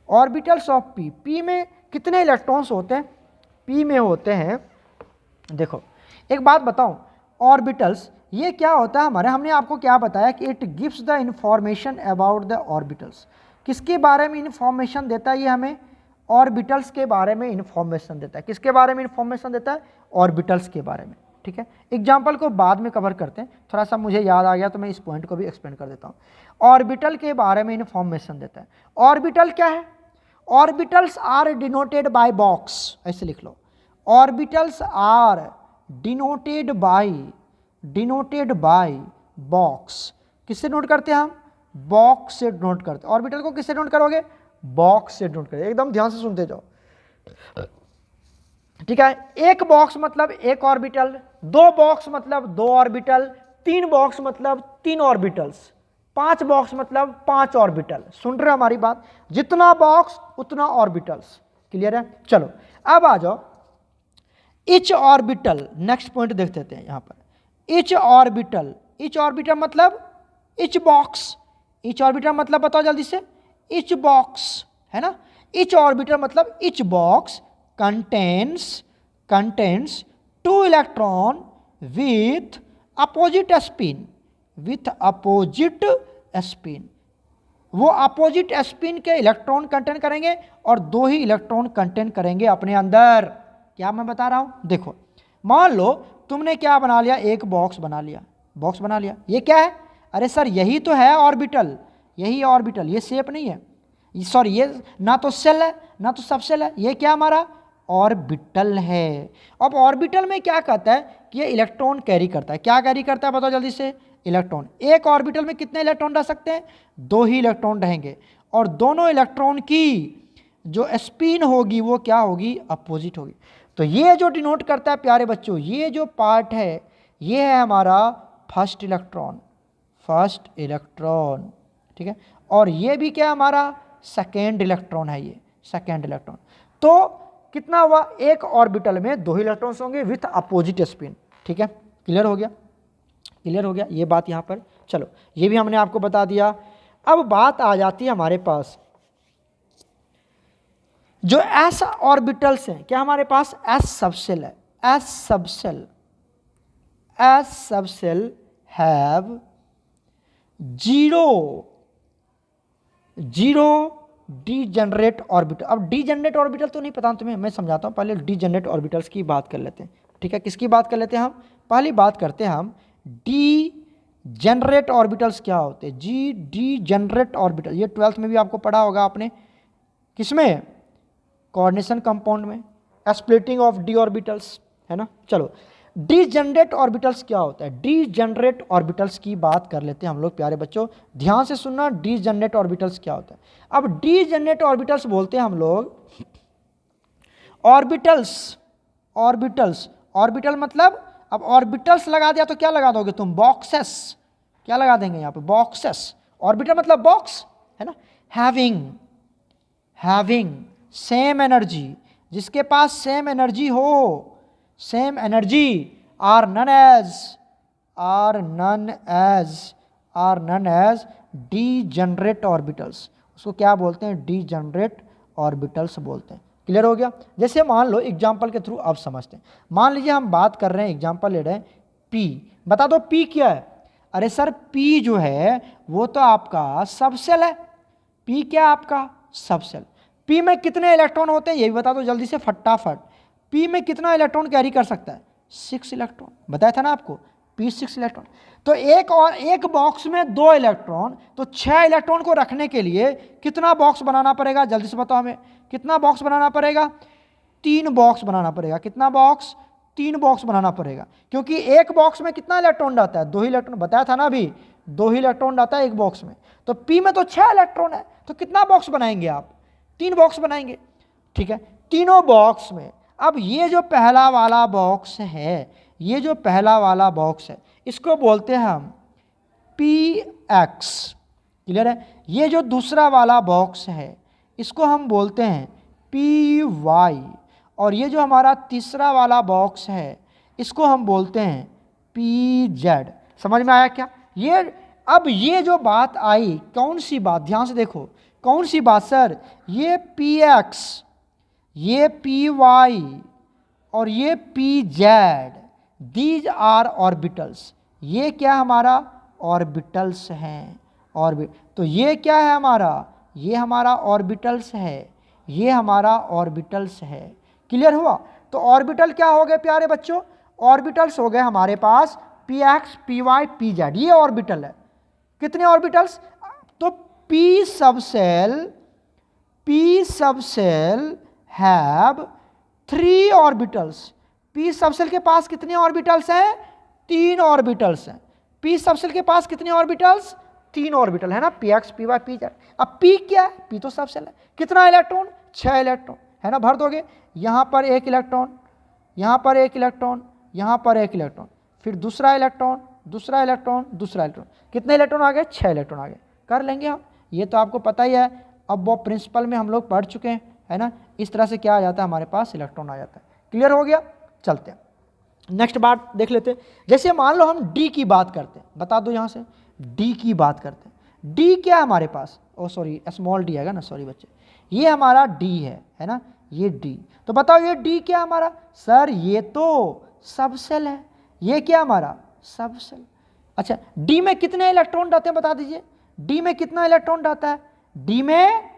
Orbitals of P. P में कितने इलेक्ट्रॉन्स होते हैं? पी में होते हैं, देखो एक बात बताऊं, ऑर्बिटल्स ये क्या होता है हमारे, हमने आपको क्या बताया कि it gives the information about the orbitals. किसके बारे में इंफॉर्मेशन देता है ये हमें? ऑर्बिटल्स के बारे में इंफॉर्मेशन देता है। किसके बारे में इंफॉर्मेशन देता है? ऑर्बिटल्स के बारे में। ठीक है, एग्जाम्पल को बाद में कवर करते हैं, थोड़ा सा मुझे याद आ गया तो मैं इस पॉइंट को भी एक्सप्लेन कर देता हूँ। ऑर्बिटल के बारे में इंफॉर्मेशन देता है। ऑर्बिटल क्या है? Orbitals are denoted by box, ऐसे लिख लो, orbitals are denoted by box. किससे नोट करते हैं हम? बॉक्स से नोट करते हैं। ऑर्बिटल को किससे नोट करोगे? बॉक्स से नोट करोगे। एकदम ध्यान से सुनते जाओ, ठीक है। एक बॉक्स मतलब एक ऑर्बिटल, दो बॉक्स मतलब दो ऑर्बिटल, तीन बॉक्स मतलब तीन ऑर्बिटल्स, पांच बॉक्स मतलब पांच ऑर्बिटल। सुन रहे हमारी बात? जितना बॉक्स उतना ऑर्बिटल्स। क्लियर है? चलो अब आ जाओ इच ऑर्बिटल। नेक्स्ट पॉइंट देख लेते हैं यहाँ पर। इच ऑर्बिटल, इच ऑर्बिटल मतलब इच बॉक्स। इच ऑर्बिटल मतलब बताओ जल्दी से? इच बॉक्स, है ना। इच ऑर्बिटल मतलब etch box contains two electron with opposite spin, वो अपोजिट स्पिन के इलेक्ट्रॉन कंटेन करेंगे और दो ही इलेक्ट्रॉन कंटेन करेंगे अपने अंदर। क्या मैं बता रहा हूं? देखो मान लो तुमने क्या बना लिया, एक बॉक्स बना लिया, बॉक्स बना लिया। ये क्या है? अरे सर यही तो है ऑर्बिटल, यही ऑर्बिटल, ये शेप नहीं है, सॉरी ये ना तो सेल है ना तो सब सेल है, ये क्या हमारा ऑर्बिटल है। अब ऑर्बिटल में क्या कहता है कि ये इलेक्ट्रॉन कैरी करता है। क्या कैरी करता है बताओ जल्दी से? इलेक्ट्रॉन। एक ऑर्बिटल में कितने इलेक्ट्रॉन रह सकते हैं? दो ही इलेक्ट्रॉन रहेंगे और दोनों इलेक्ट्रॉन की जो स्पिन होगी वो क्या होगी? अपोजिट होगी। तो ये जो डिनोट करता है प्यारे बच्चों, ये जो पार्ट है ये है हमारा फर्स्ट इलेक्ट्रॉन, फर्स्ट इलेक्ट्रॉन, ठीक है। और ये भी क्या हमारा सेकेंड इलेक्ट्रॉन है, ये सेकेंड इलेक्ट्रॉन। तो कितना हुआ? एक ऑर्बिटल में दो ही इलेक्ट्रॉन्स होंगे विथ अपोजिट स्पिन, ठीक है। क्लियर हो गया? क्लियर हो गया ये बात यहाँ पर। चलो ये भी हमने आपको बता दिया। अब बात आ जाती है हमारे पास जो एस ऑर्बिटल्स हैं। क्या हमारे पास एस सबसेल है? S subshell have zero degenerate orbital. अब डीजेनरेट ऑर्बिटल तो नहीं पता तुम्हें, मैं समझाता हूँ। पहले डीजेनरेट ऑर्बिटल्स की बात कर लेते हैं, ठीक है। किसकी बात कर लेते हैं हम? पहली बात करते हैं हम डीजेनरेट ऑर्बिटल्स क्या होते हैं। डीजेनरेट ऑर्बिटल ये 12th में भी आपको पढ़ा होगा आपने। किसमें? कोऑर्डिनेशन कंपाउंड में। स्प्लिटिंग ऑफ डी ऑर्बिटल्स, है ना। चलो डीजेनरेट ऑर्बिटल्स क्या होता है, डीजेनरेट ऑर्बिटल्स की बात कर लेते हैं हम लोग प्यारे बच्चों, ध्यान से सुनना, डीजेनरेट ऑर्बिटल्स क्या होता है। अब डीजेनरेट ऑर्बिटल्स बोलते हैं हम लोग ऑर्बिटल्स, ऑर्बिटल्स, ऑर्बिटल मतलब, अब ऑर्बिटल्स लगा दिया तो क्या लगा दोगे तुम, बॉक्सेस, क्या लगा देंगे यहाँ पे, बॉक्सेस, ऑर्बिटल मतलब बॉक्स, है ना। हैविंग, हैविंग सेम एनर्जी, जिसके पास सेम एनर्जी हो, same energy, are known as, are known as, are known as degenerate orbitals, उसको क्या बोलते हैं, डीजेनरेट ऑर्बिटल्स बोलते हैं। क्लियर हो गया। जैसे मान लो एग्जाम्पल के थ्रू अब समझते हैं, मान लीजिए हम बात कर रहे हैं, एग्जाम्पल ले रहे हैं पी, बता दो पी क्या है। अरे सर पी जो है वो तो आपका सबसेल है, पी क्या है आपका सबसेल। पी में कितने इलेक्ट्रॉन होते हैं ये भी बता दो जल्दी से फटाफट, पी में कितना इलेक्ट्रॉन कैरी कर सकता है, 6 इलेक्ट्रॉन, बताया था ना आपको, पी 6 इलेक्ट्रॉन। तो एक और एक बॉक्स में 2 इलेक्ट्रॉन, तो 6 इलेक्ट्रॉन को रखने के लिए कितना बॉक्स बनाना पड़ेगा, जल्दी से बताओ हमें, कितना बॉक्स बनाना पड़ेगा, 3 बॉक्स बनाना पड़ेगा। कितना बॉक्स, 3 बॉक्स बनाना पड़ेगा, क्योंकि एक बॉक्स में कितना इलेक्ट्रॉन डालता है, 2 इलेक्ट्रॉन, बताया था ना अभी, 2 इलेक्ट्रॉन डालता है एक बॉक्स में। तो पी में तो 6 इलेक्ट्रॉन है, तो कितना बॉक्स बनाएंगे आप, 3 बॉक्स बनाएंगे, ठीक है। तीनों बॉक्स में, अब ये जो पहला वाला बॉक्स है, ये जो पहला वाला बॉक्स है इसको बोलते हैं हम पी एक्स, क्लियर है। ये जो दूसरा वाला बॉक्स है इसको हम बोलते हैं पी वाई, और ये जो हमारा तीसरा वाला बॉक्स है इसको हम बोलते हैं पी जेड। समझ में आया क्या ये। अब ये जो बात आई, कौन सी बात, ध्यान से देखो, कौन सी बात सर, ये पी एक्स, ये पी वाई और ये p z, these are orbitals, ये क्या हमारा ऑर्बिटल्स हैं, तो ये क्या है हमारा, ये हमारा ऑर्बिटल्स है, ये हमारा ऑर्बिटल्स है। क्लियर हुआ। तो ऑर्बिटल क्या हो गए प्यारे बच्चों, ऑर्बिटल्स हो गए हमारे पास p x, p y, p z, ये ऑर्बिटल है। कितने ऑर्बिटल्स, तो p subshell have 3 orbitals, p subshell के पास कितने ऑर्बिटल्स हैं, 3 ऑर्बिटल्स हैं। पी सबसेल के पास कितने ऑर्बिटल्स, 3 ऑर्बिटल है ना, p x, p y, p z. अब पी क्या है, पी तो सबसेल है, कितना इलेक्ट्रॉन, 6 इलेक्ट्रॉन, है ना, भर दोगे, यहाँ पर 1 इलेक्ट्रॉन, यहाँ पर 1 इलेक्ट्रॉन, यहाँ पर 1 इलेक्ट्रॉन, फिर दूसरा इलेक्ट्रॉन, दूसरा इलेक्ट्रॉन, दूसरा इलेक्ट्रॉन, कितने इलेक्ट्रॉन आ गए, 6 इलेक्ट्रॉन आ गए। कर लेंगे हम, ये तो आपको पता ही है, अब वो प्रिंसिपल में हम लोग पढ़ चुके हैं, है ना। इस तरह से क्या आ जाता है, हमारे पास इलेक्ट्रॉन आ जाता है। क्लियर हो गया। चलते हैं नेक्स्ट बात देख लेते हैं। जैसे मान लो हम डी की बात करते हैं, बता दो यहाँ से, डी की बात करते हैं। डी क्या है हमारे पास, ओ सॉरी स्मॉल डी है ना, सॉरी बच्चे, ये हमारा डी है ना, ये डी। तो बताओ ये डी क्या हमारा, सर ये तो सबसेल है, ये क्या हमारा सबसेल। अच्छा डी में कितने इलेक्ट्रॉन रहते हैं बता दीजिए, डी में कितना इलेक्ट्रॉन रहता है, डी में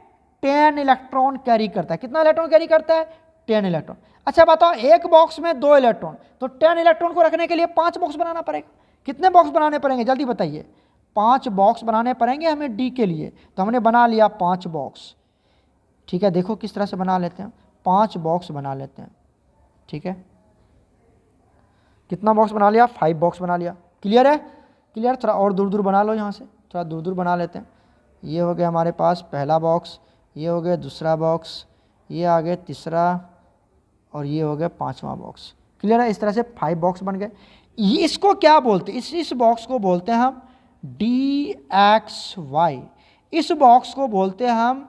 10 इलेक्ट्रॉन कैरी करता है। कितना इलेक्ट्रॉन कैरी करता है, 10 इलेक्ट्रॉन। अच्छा बताओ एक बॉक्स में 2 इलेक्ट्रॉन, तो 10 इलेक्ट्रॉन को रखने के लिए 5 बॉक्स बनाना पड़ेगा। कितने बॉक्स बनाने पड़ेंगे जल्दी बताइए, 5 बॉक्स बनाने पड़ेंगे हमें डी के लिए। तो हमने बना लिया 5 बॉक्स, ठीक है। देखो किस तरह से बना लेते हैं, 5 बॉक्स बना लेते हैं, ठीक है। कितना बॉक्स बना लिया, 5 बॉक्स बना लिया। क्लियर है, क्लियर। थोड़ा और दूर दूर बना लो, यहाँ से थोड़ा दूर दूर बना लेते हैं। ये हो गया हमारे पास पहला बॉक्स, ये हो गया दूसरा बॉक्स, ये आ गया तीसरा, और ये हो गया 5वां बॉक्स। क्लियर है। इस तरह से 5 बॉक्स बन गए। ये इसको क्या बोलते हैं, इस बॉक्स को बोलते हैं हम डी एक्स वाई, इस बॉक्स को बोलते हैं हम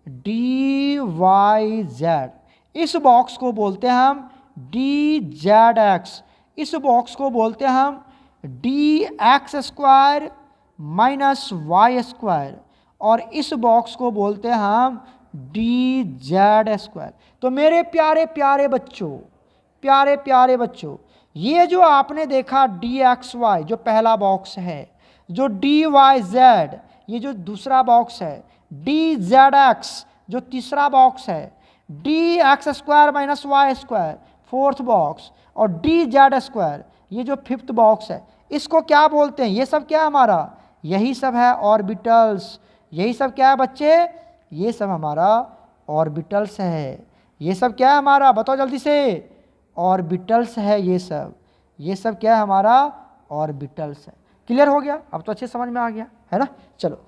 डी वाई जेड, इस बॉक्स को बोलते हैं हम डी जेड एक्स, इस बॉक्स को बोलते हैं हम d x square minus y square, और इस बॉक्स को बोलते हैं हम डी जेड स्क्वायर। तो मेरे प्यारे प्यारे बच्चों, प्यारे प्यारे बच्चों, ये जो आपने देखा डी एक्स वाई जो पहला बॉक्स है, जो डी वाई जेड ये जो दूसरा बॉक्स है, डी जेड एक्स जो तीसरा बॉक्स है, d x square minus y square 4th box, और डी जेड स्क्वायर ये जो 5th बॉक्स है, इसको क्या बोलते हैं, ये सब क्या है हमारा, यही सब है ऑर्बिटल्स। यही सब क्या है बच्चे, ये सब हमारा ऑर्बिटल्स है। ये सब क्या है हमारा, बताओ जल्दी से, ऑर्बिटल्स है ये सब क्या है हमारा, ऑर्बिटल्स है। क्लियर हो गया, अब तो अच्छे समझ में आ गया है ना। चलो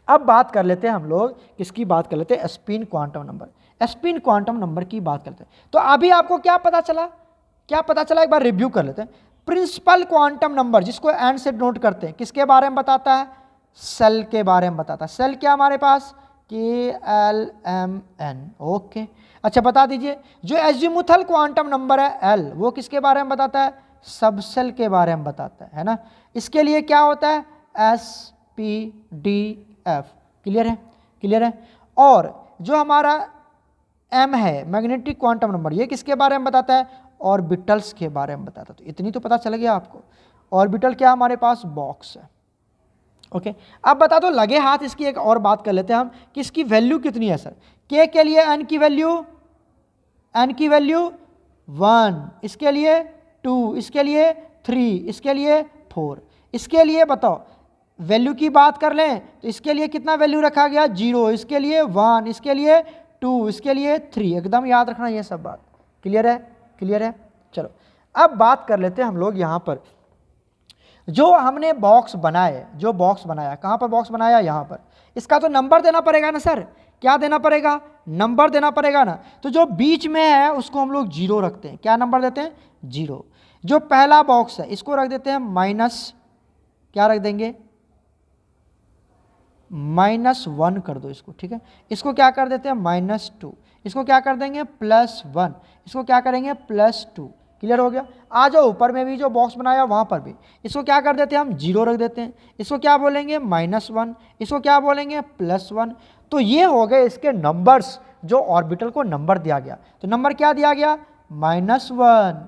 अब बात कर लेते हैं हम लोग, किसकी बात कर लेते हैं, spin quantum number. Spin quantum number की बात करते हैं। तो अभी आपको क्या पता चला, एक बार रिव्यू कर लेते हैं। प्रिंसिपल क्वांटम नंबर, जिसको एन से नोट करते हैं, किसके बारे में बताता है, सेल के बारे में बताता है। सेल क्या हमारे पास, KLMN, ओके। अच्छा बता दीजिए, जो एजीमुथल क्वांटम नंबर है एल, वो किसके बारे में बताता है, सबसेल के बारे में बताता है ना। इसके लिए क्या होता है, SPDF। क्लियर है। और जो हमारा M है, मैग्नेटिक क्वांटम नंबर, ये किसके बारे में बताता है, ऑर्बिटल्स के बारे में बताता है। तो इतनी तो पता चल गया आपको। ऑर्बिटल क्या हमारे पास, बॉक्स है। ओके, अब बता दो लगे हाथ, इसकी एक और बात कर लेते हैं हम कि इसकी वैल्यू कितनी है सर। K के लिए N की वैल्यू 1, इसके लिए 2, इसके लिए 3, इसके लिए 4। इसके लिए बताओ वैल्यू की बात कर लें तो इसके लिए कितना वैल्यू रखा गया, 0, इसके लिए 1, इसके लिए 2, इसके लिए 3। एकदम याद रखना ये सब बात। क्लियर है। चलो अब बात कर लेते हैं हम लोग यहाँ पर, जो हमने बॉक्स बनाया, कहाँ पर बॉक्स बनाया, यहाँ पर। इसका तो नंबर देना पड़ेगा ना सर, क्या देना पड़ेगा, नंबर देना पड़ेगा ना। तो जो बीच में है उसको हम लोग 0 रखते हैं, क्या नंबर देते हैं, 0। जो पहला बॉक्स है इसको रख देते हैं माइनस, क्या रख देंगे, -1 कर दो इसको, ठीक है। इसको क्या कर देते हैं, -2, इसको क्या कर देंगे, +1, इसको क्या करेंगे, +2। क्लियर हो गया। आ जाओ ऊपर में भी जो बॉक्स बनाया वहाँ पर भी इसको क्या कर देते हैं हम, 0 रख देते हैं। इसको क्या बोलेंगे, -1, इसको क्या बोलेंगे, +1। तो ये हो गए इसके नंबर्स, जो ऑर्बिटल को नंबर दिया गया। तो नंबर क्या दिया गया, -1,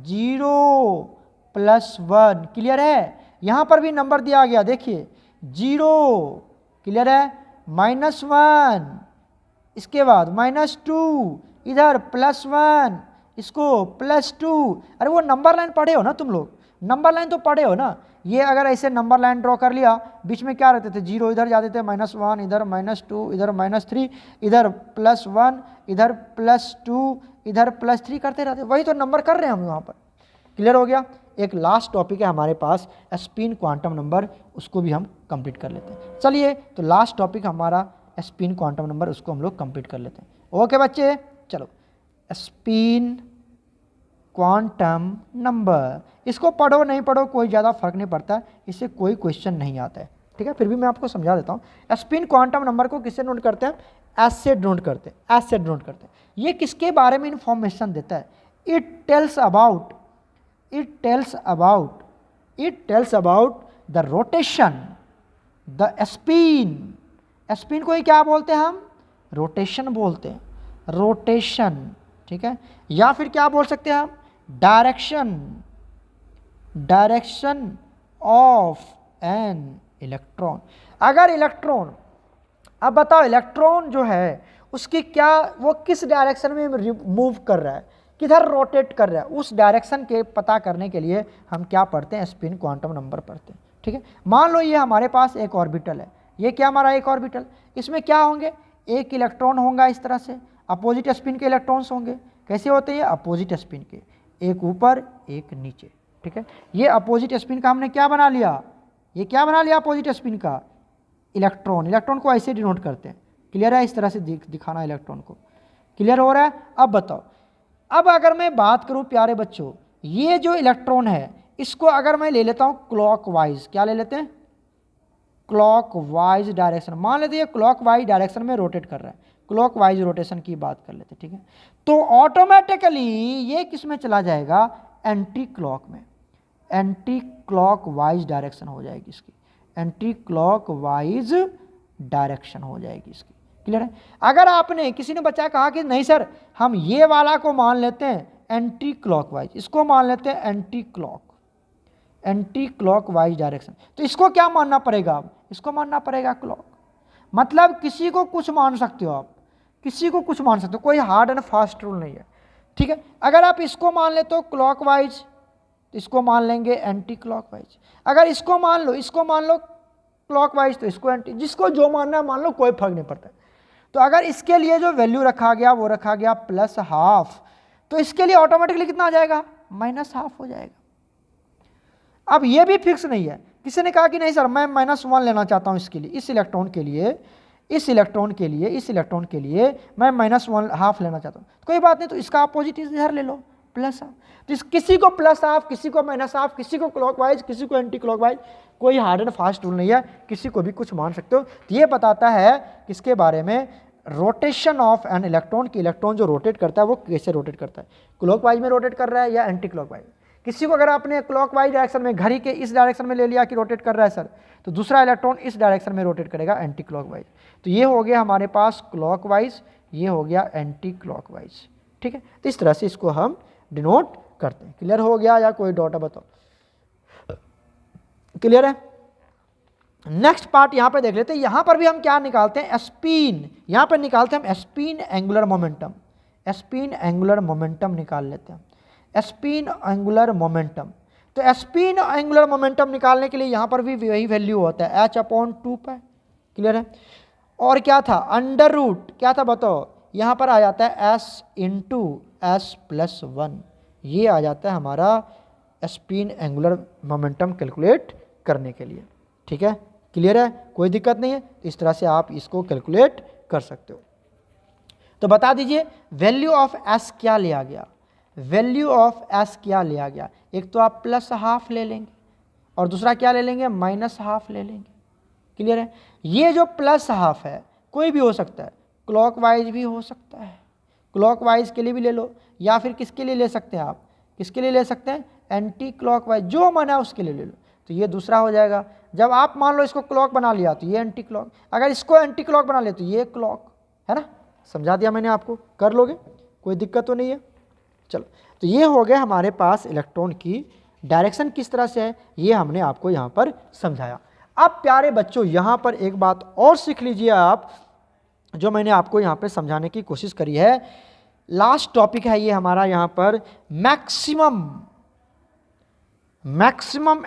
0, +1। क्लियर है। यहाँ पर भी नंबर दिया गया, देखिए 0। क्लियर है, -1, इसके बाद -2, इधर +1, इसको +2। अरे वो नंबर लाइन पढ़े हो ना तुम लोग, नंबर लाइन तो पढ़े हो ना। ये अगर ऐसे नंबर लाइन ड्रॉ कर लिया, बीच में क्या रहते थे, 0 इधर जाते थे, -1 इधर, -2 इधर, -3 इधर, +1 इधर, +2 इधर, +3 करते रहते, वही तो नंबर कर रहे हैं हम यहाँ पर। क्लियर हो गया। एक लास्ट टॉपिक है हमारे पास, स्पिन क्वांटम नंबर, उसको भी हम कंप्लीट कर लेते हैं। चलिए तो लास्ट टॉपिक हमारा स्पिन क्वांटम नंबर, उसको हम लोग कंप्लीट कर लेते हैं। ओके बच्चे, चलो स्पिन क्वांटम नंबर, इसको पढ़ो नहीं पढ़ो कोई ज़्यादा फर्क नहीं पड़ता, इससे कोई क्वेश्चन नहीं आता है, ठीक है। फिर भी मैं आपको समझा देता हूँ। स्पिन क्वांटम नंबर को किससे नोट करते हैं, एस से नोट करते हैं। ये किसके बारे में इंफॉर्मेशन देता है, it tells about the rotation, the spin को ही क्या बोलते हैं हम, रोटेशन बोलते हैं, ठीक है। या फिर क्या बोल सकते हैं हम, डायरेक्शन ऑफ एन इलेक्ट्रॉन। अगर इलेक्ट्रॉन, अब बताओ इलेक्ट्रॉन जो है उसकी क्या, वो किस डायरेक्शन में मूव कर रहा है, किधर रोटेट कर रहा है, उस डायरेक्शन के पता करने के लिए हम क्या पढ़ते हैं, स्पिन क्वांटम नंबर पढ़ते हैं, ठीक है। मान लो ये हमारे पास एक ऑर्बिटल है, ये क्या हमारा एक ऑर्बिटल, इसमें क्या होंगे, एक इलेक्ट्रॉन होगा इस तरह से, अपोजिट स्पिन के इलेक्ट्रॉन्स होंगे। कैसे होते हैं, अपोजिट स्पिन के, एक ऊपर एक नीचे, ठीक है। ये अपोजिट स्पिन का हमने क्या बना लिया, ये क्या बना लिया अपोजिट स्पिन का, इलेक्ट्रॉन को ऐसे डिनोट करते हैं। क्लियर है, इस तरह से दिखाना इलेक्ट्रॉन को। क्लियर हो रहा है। अब बताओ, अब अगर मैं बात करूं प्यारे बच्चों, ये जो इलेक्ट्रॉन है इसको अगर मैं ले लेता हूं क्लॉकवाइज, क्या ले लेते हैं, क्लॉकवाइज डायरेक्शन, मान लेते हैं क्लॉकवाइज डायरेक्शन में रोटेट कर रहा है, क्लॉकवाइज रोटेशन की बात कर लेते हैं, ठीक है। तो ऑटोमेटिकली ये किस में चला जाएगा, एंटी क्लॉक में, एंटी क्लॉकवाइज डायरेक्शन हो जाएगी इसकी, एंटी क्लॉकवाइज डायरेक्शन हो जाएगी इसकी। क्लियर है। अगर आपने, किसी ने बच्चा कहा कि नहीं सर हम ये वाला को मान लेते हैं एंटी क्लॉकवाइज, इसको मान लेते हैं एंटी क्लॉकवाइज डायरेक्शन, तो इसको क्या मानना पड़ेगा, अब इसको मानना पड़ेगा क्लॉक। मतलब किसी को कुछ मान सकते हो आप, किसी को कुछ मान सकते हो, कोई हार्ड एंड फास्ट रूल नहीं है, ठीक है। अगर आप इसको मान लेते हो क्लॉकवाइज तो इसको मान लेंगे एंटी क्लॉकवाइज, अगर इसको मान लो क्लॉकवाइज तो इसको एंटी, जिसको जो मानना है मान लो, कोई फर्क नहीं पड़ता। तो अगर इसके लिए जो वैल्यू रखा गया वो रखा गया +½ तो इसके लिए ऑटोमेटिकली कितना आ जाएगा, -½ हो जाएगा। अब ये भी फिक्स नहीं है, किसी ने कहा कि नहीं सर मैं -1 लेना चाहता हूँ इसके लिए, इस इलेक्ट्रॉन के लिए, इस इलेक्ट्रॉन के लिए, इस इलेक्ट्रॉन के लिए मैं -1/2 लेना चाहता हूँ, तो कोई बात नहीं, तो इसका अपोजिट इधर ले लो +½ तो किसी को +½ किसी को -½ किसी को क्लॉकवाइज किसी को एंटी क्लॉकवाइज, कोई हार्ड एंड फास्ट रूल नहीं है, किसी को भी कुछ मान सकते हो। तो ये बताता है किसके बारे में, रोटेशन ऑफ एन इलेक्ट्रॉन की इलेक्ट्रॉन जो रोटेट करता है वो कैसे रोटेट करता है, क्लॉकवाइज में रोटेट कर रहा है या एंटी क्लॉकवाइज। किसी को अगर आपने क्लॉकवाइज डायरेक्शन में घड़ी के इस डायरेक्शन में ले लिया कि रोटेट कर रहा है सर, तो दूसरा इलेक्ट्रॉन इस डायरेक्शन में रोटेट करेगा एंटी क्लॉकवाइज। तो ये हो गया हमारे पास क्लॉकवाइज, ये हो गया एंटी क्लॉकवाइज, ठीक है। तो इस तरह से इसको हम डिनोट करते हैं। क्लियर हो गया या कोई डाउट है बताओ, क्लियर है। नेक्स्ट पार्ट यहां पे देख लेते हैं, यहां पर भी हम क्या निकालते हैं, स्पिन, यहां पर निकालते हैं हम spin angular momentum, spin angular momentum निकाल लेते हैं, स्पिन एंगुलर मोमेंटम। तो स्पिन एंगुलर मोमेंटम निकालने के लिए यहां पर भी वही वैल्यू होता है h/2π, क्लियर है। और क्या था, √, क्या था बताओ, यहां पर आ जाता है s × s+1, ये आ जाता है हमारा स्पिन एंगुलर मोमेंटम कैलकुलेट करने के लिए, ठीक है। क्लियर है, कोई दिक्कत नहीं है। तो इस तरह से आप इसको कैलकुलेट कर सकते हो। तो बता दीजिए वैल्यू ऑफ s क्या लिया गया, वैल्यू ऑफ s क्या लिया गया, एक तो आप +½ ले लेंगे और दूसरा क्या ले लेंगे, -½ ले लेंगे, क्लियर है। ये जो +½ है कोई भी हो सकता है, क्लॉकवाइज भी हो सकता है, क्लॉकवाइज के लिए भी ले लो, या फिर किसके लिए ले सकते हैं आप, किसके लिए ले सकते हैं, एंटी क्लॉकवाइज, जो मन है उसके लिए ले लो। तो ये दूसरा हो जाएगा। जब आप मान लो इसको क्लॉक बना लिया तो ये एंटी क्लॉक, अगर इसको एंटी क्लॉक बना ले तो ये क्लॉक, है ना, समझा दिया मैंने आपको, कर लोगे, कोई दिक्कत तो नहीं है। चलो, तो ये हो गया हमारे पास इलेक्ट्रॉन की डायरेक्शन किस तरह से है, ये हमने आपको यहाँ पर समझाया। अब प्यारे बच्चों यहाँ पर एक बात और सीख लीजिए आप, जो मैंने आपको यहाँ पर समझाने की कोशिश करी है। लास्ट टॉपिक है ये हमारा यहाँ पर, maximum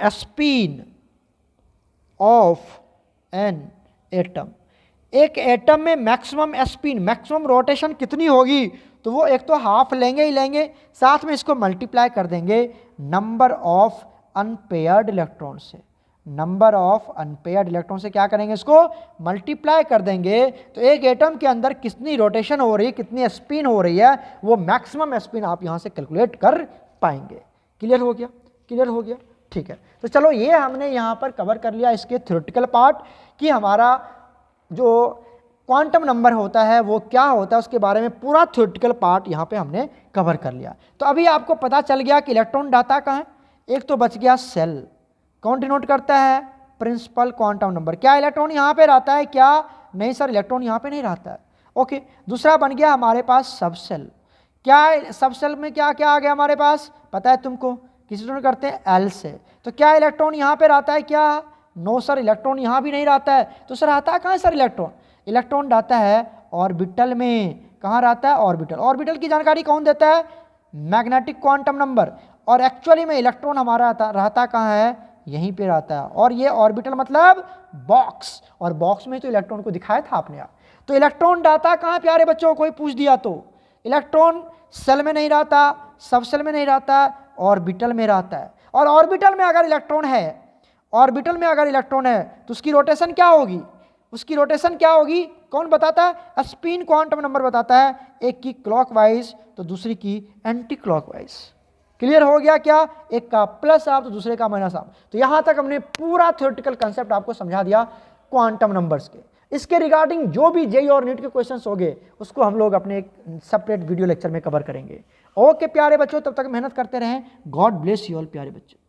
spin off an atom. एक एटम में मैक्सिमम स्पिन, मैक्सिमम रोटेशन कितनी होगी, तो वो एक तो ½ लेंगे ही लेंगे, साथ में इसको मल्टीप्लाई कर देंगे नंबर ऑफ अनपेयर्ड इलेक्ट्रॉन से, नंबर ऑफ अनपेयर्ड इलेक्ट्रॉन से क्या करेंगे, इसको मल्टीप्लाई कर देंगे। तो एक एटम के अंदर कितनी रोटेशन हो रही है, कितनी स्पिन हो रही है, वो मैक्सिमम स्पिन आप यहाँ से कैलकुलेट कर पाएंगे। क्लियर हो गया, क्लियर हो गया, ठीक है। तो चलो ये हमने यहाँ पर कवर कर लिया इसके थ्योरेटिकल पार्ट, कि हमारा जो क्वांटम नंबर होता है वो क्या होता है, उसके बारे में पूरा थ्योरेटिकल पार्ट यहाँ पे हमने कवर कर लिया। तो अभी आपको पता चल गया कि इलेक्ट्रॉन डाटा कहाँ है, एक तो बच गया सेल, कौन डिनोट करता है, प्रिंसिपल क्वांटम नंबर। क्या इलेक्ट्रॉन यहाँ पे रहता है, क्या नहीं सर इलेक्ट्रॉन यहाँ पे नहीं रहता है, ओके। दूसरा बन गया हमारे पास सब सेल, क्या सब सेल में क्या क्या आ गया हमारे पास, पता है तुमको, किसी डिनोट करते हैं एल से। तो क्या इलेक्ट्रॉन यहाँ पे रहता है, क्या नो सर इलेक्ट्रॉन यहाँ भी नहीं रहता है। तो सर आता है कहाँ सर इलेक्ट्रॉन, इलेक्ट्रॉन रहता है ऑर्बिटल में, कहाँ रहता है, ऑर्बिटल। ऑर्बिटल की जानकारी कौन देता है, मैग्नेटिक क्वांटम नंबर। और एक्चुअली में इलेक्ट्रॉन हमारा रहता कहाँ है, यहीं पे रहता है। और ये ऑर्बिटल मतलब बॉक्स, और बॉक्स में तो इलेक्ट्रॉन को दिखाया था आपने आप। तो इलेक्ट्रॉन रहता कहाँ प्यारे बच्चों, कोई पूछ दिया तो, इलेक्ट्रॉन सेल में नहीं रहता, सब सेल में नहीं रहता, ऑर्बिटल में रहता है। और ऑर्बिटल में अगर इलेक्ट्रॉन है, ऑर्बिटल में अगर इलेक्ट्रॉन है तो उसकी रोटेशन क्या होगी, उसकी रोटेशन क्या होगी, कौन बताता है, स्पिन क्वांटम नंबर बताता है, एक की क्लॉकवाइज तो दूसरी की एंटी क्लॉकवाइज। क्लियर हो गया क्या, एक का +½ तो दूसरे का -½ तो यहां तक हमने पूरा थ्योरेटिकल कंसेप्ट आपको समझा दिया क्वांटम नंबर्स के। इसके रिगार्डिंग जो भी जेईई और नीट के क्वेश्चंस होंगे उसको हम लोग अपने एक सेपरेट वीडियो लेक्चर में कवर करेंगे। ओके प्यारे बच्चों, तब तक मेहनत करते रहें। गॉड ब्लेस यू ऑल प्यारे बच्चों।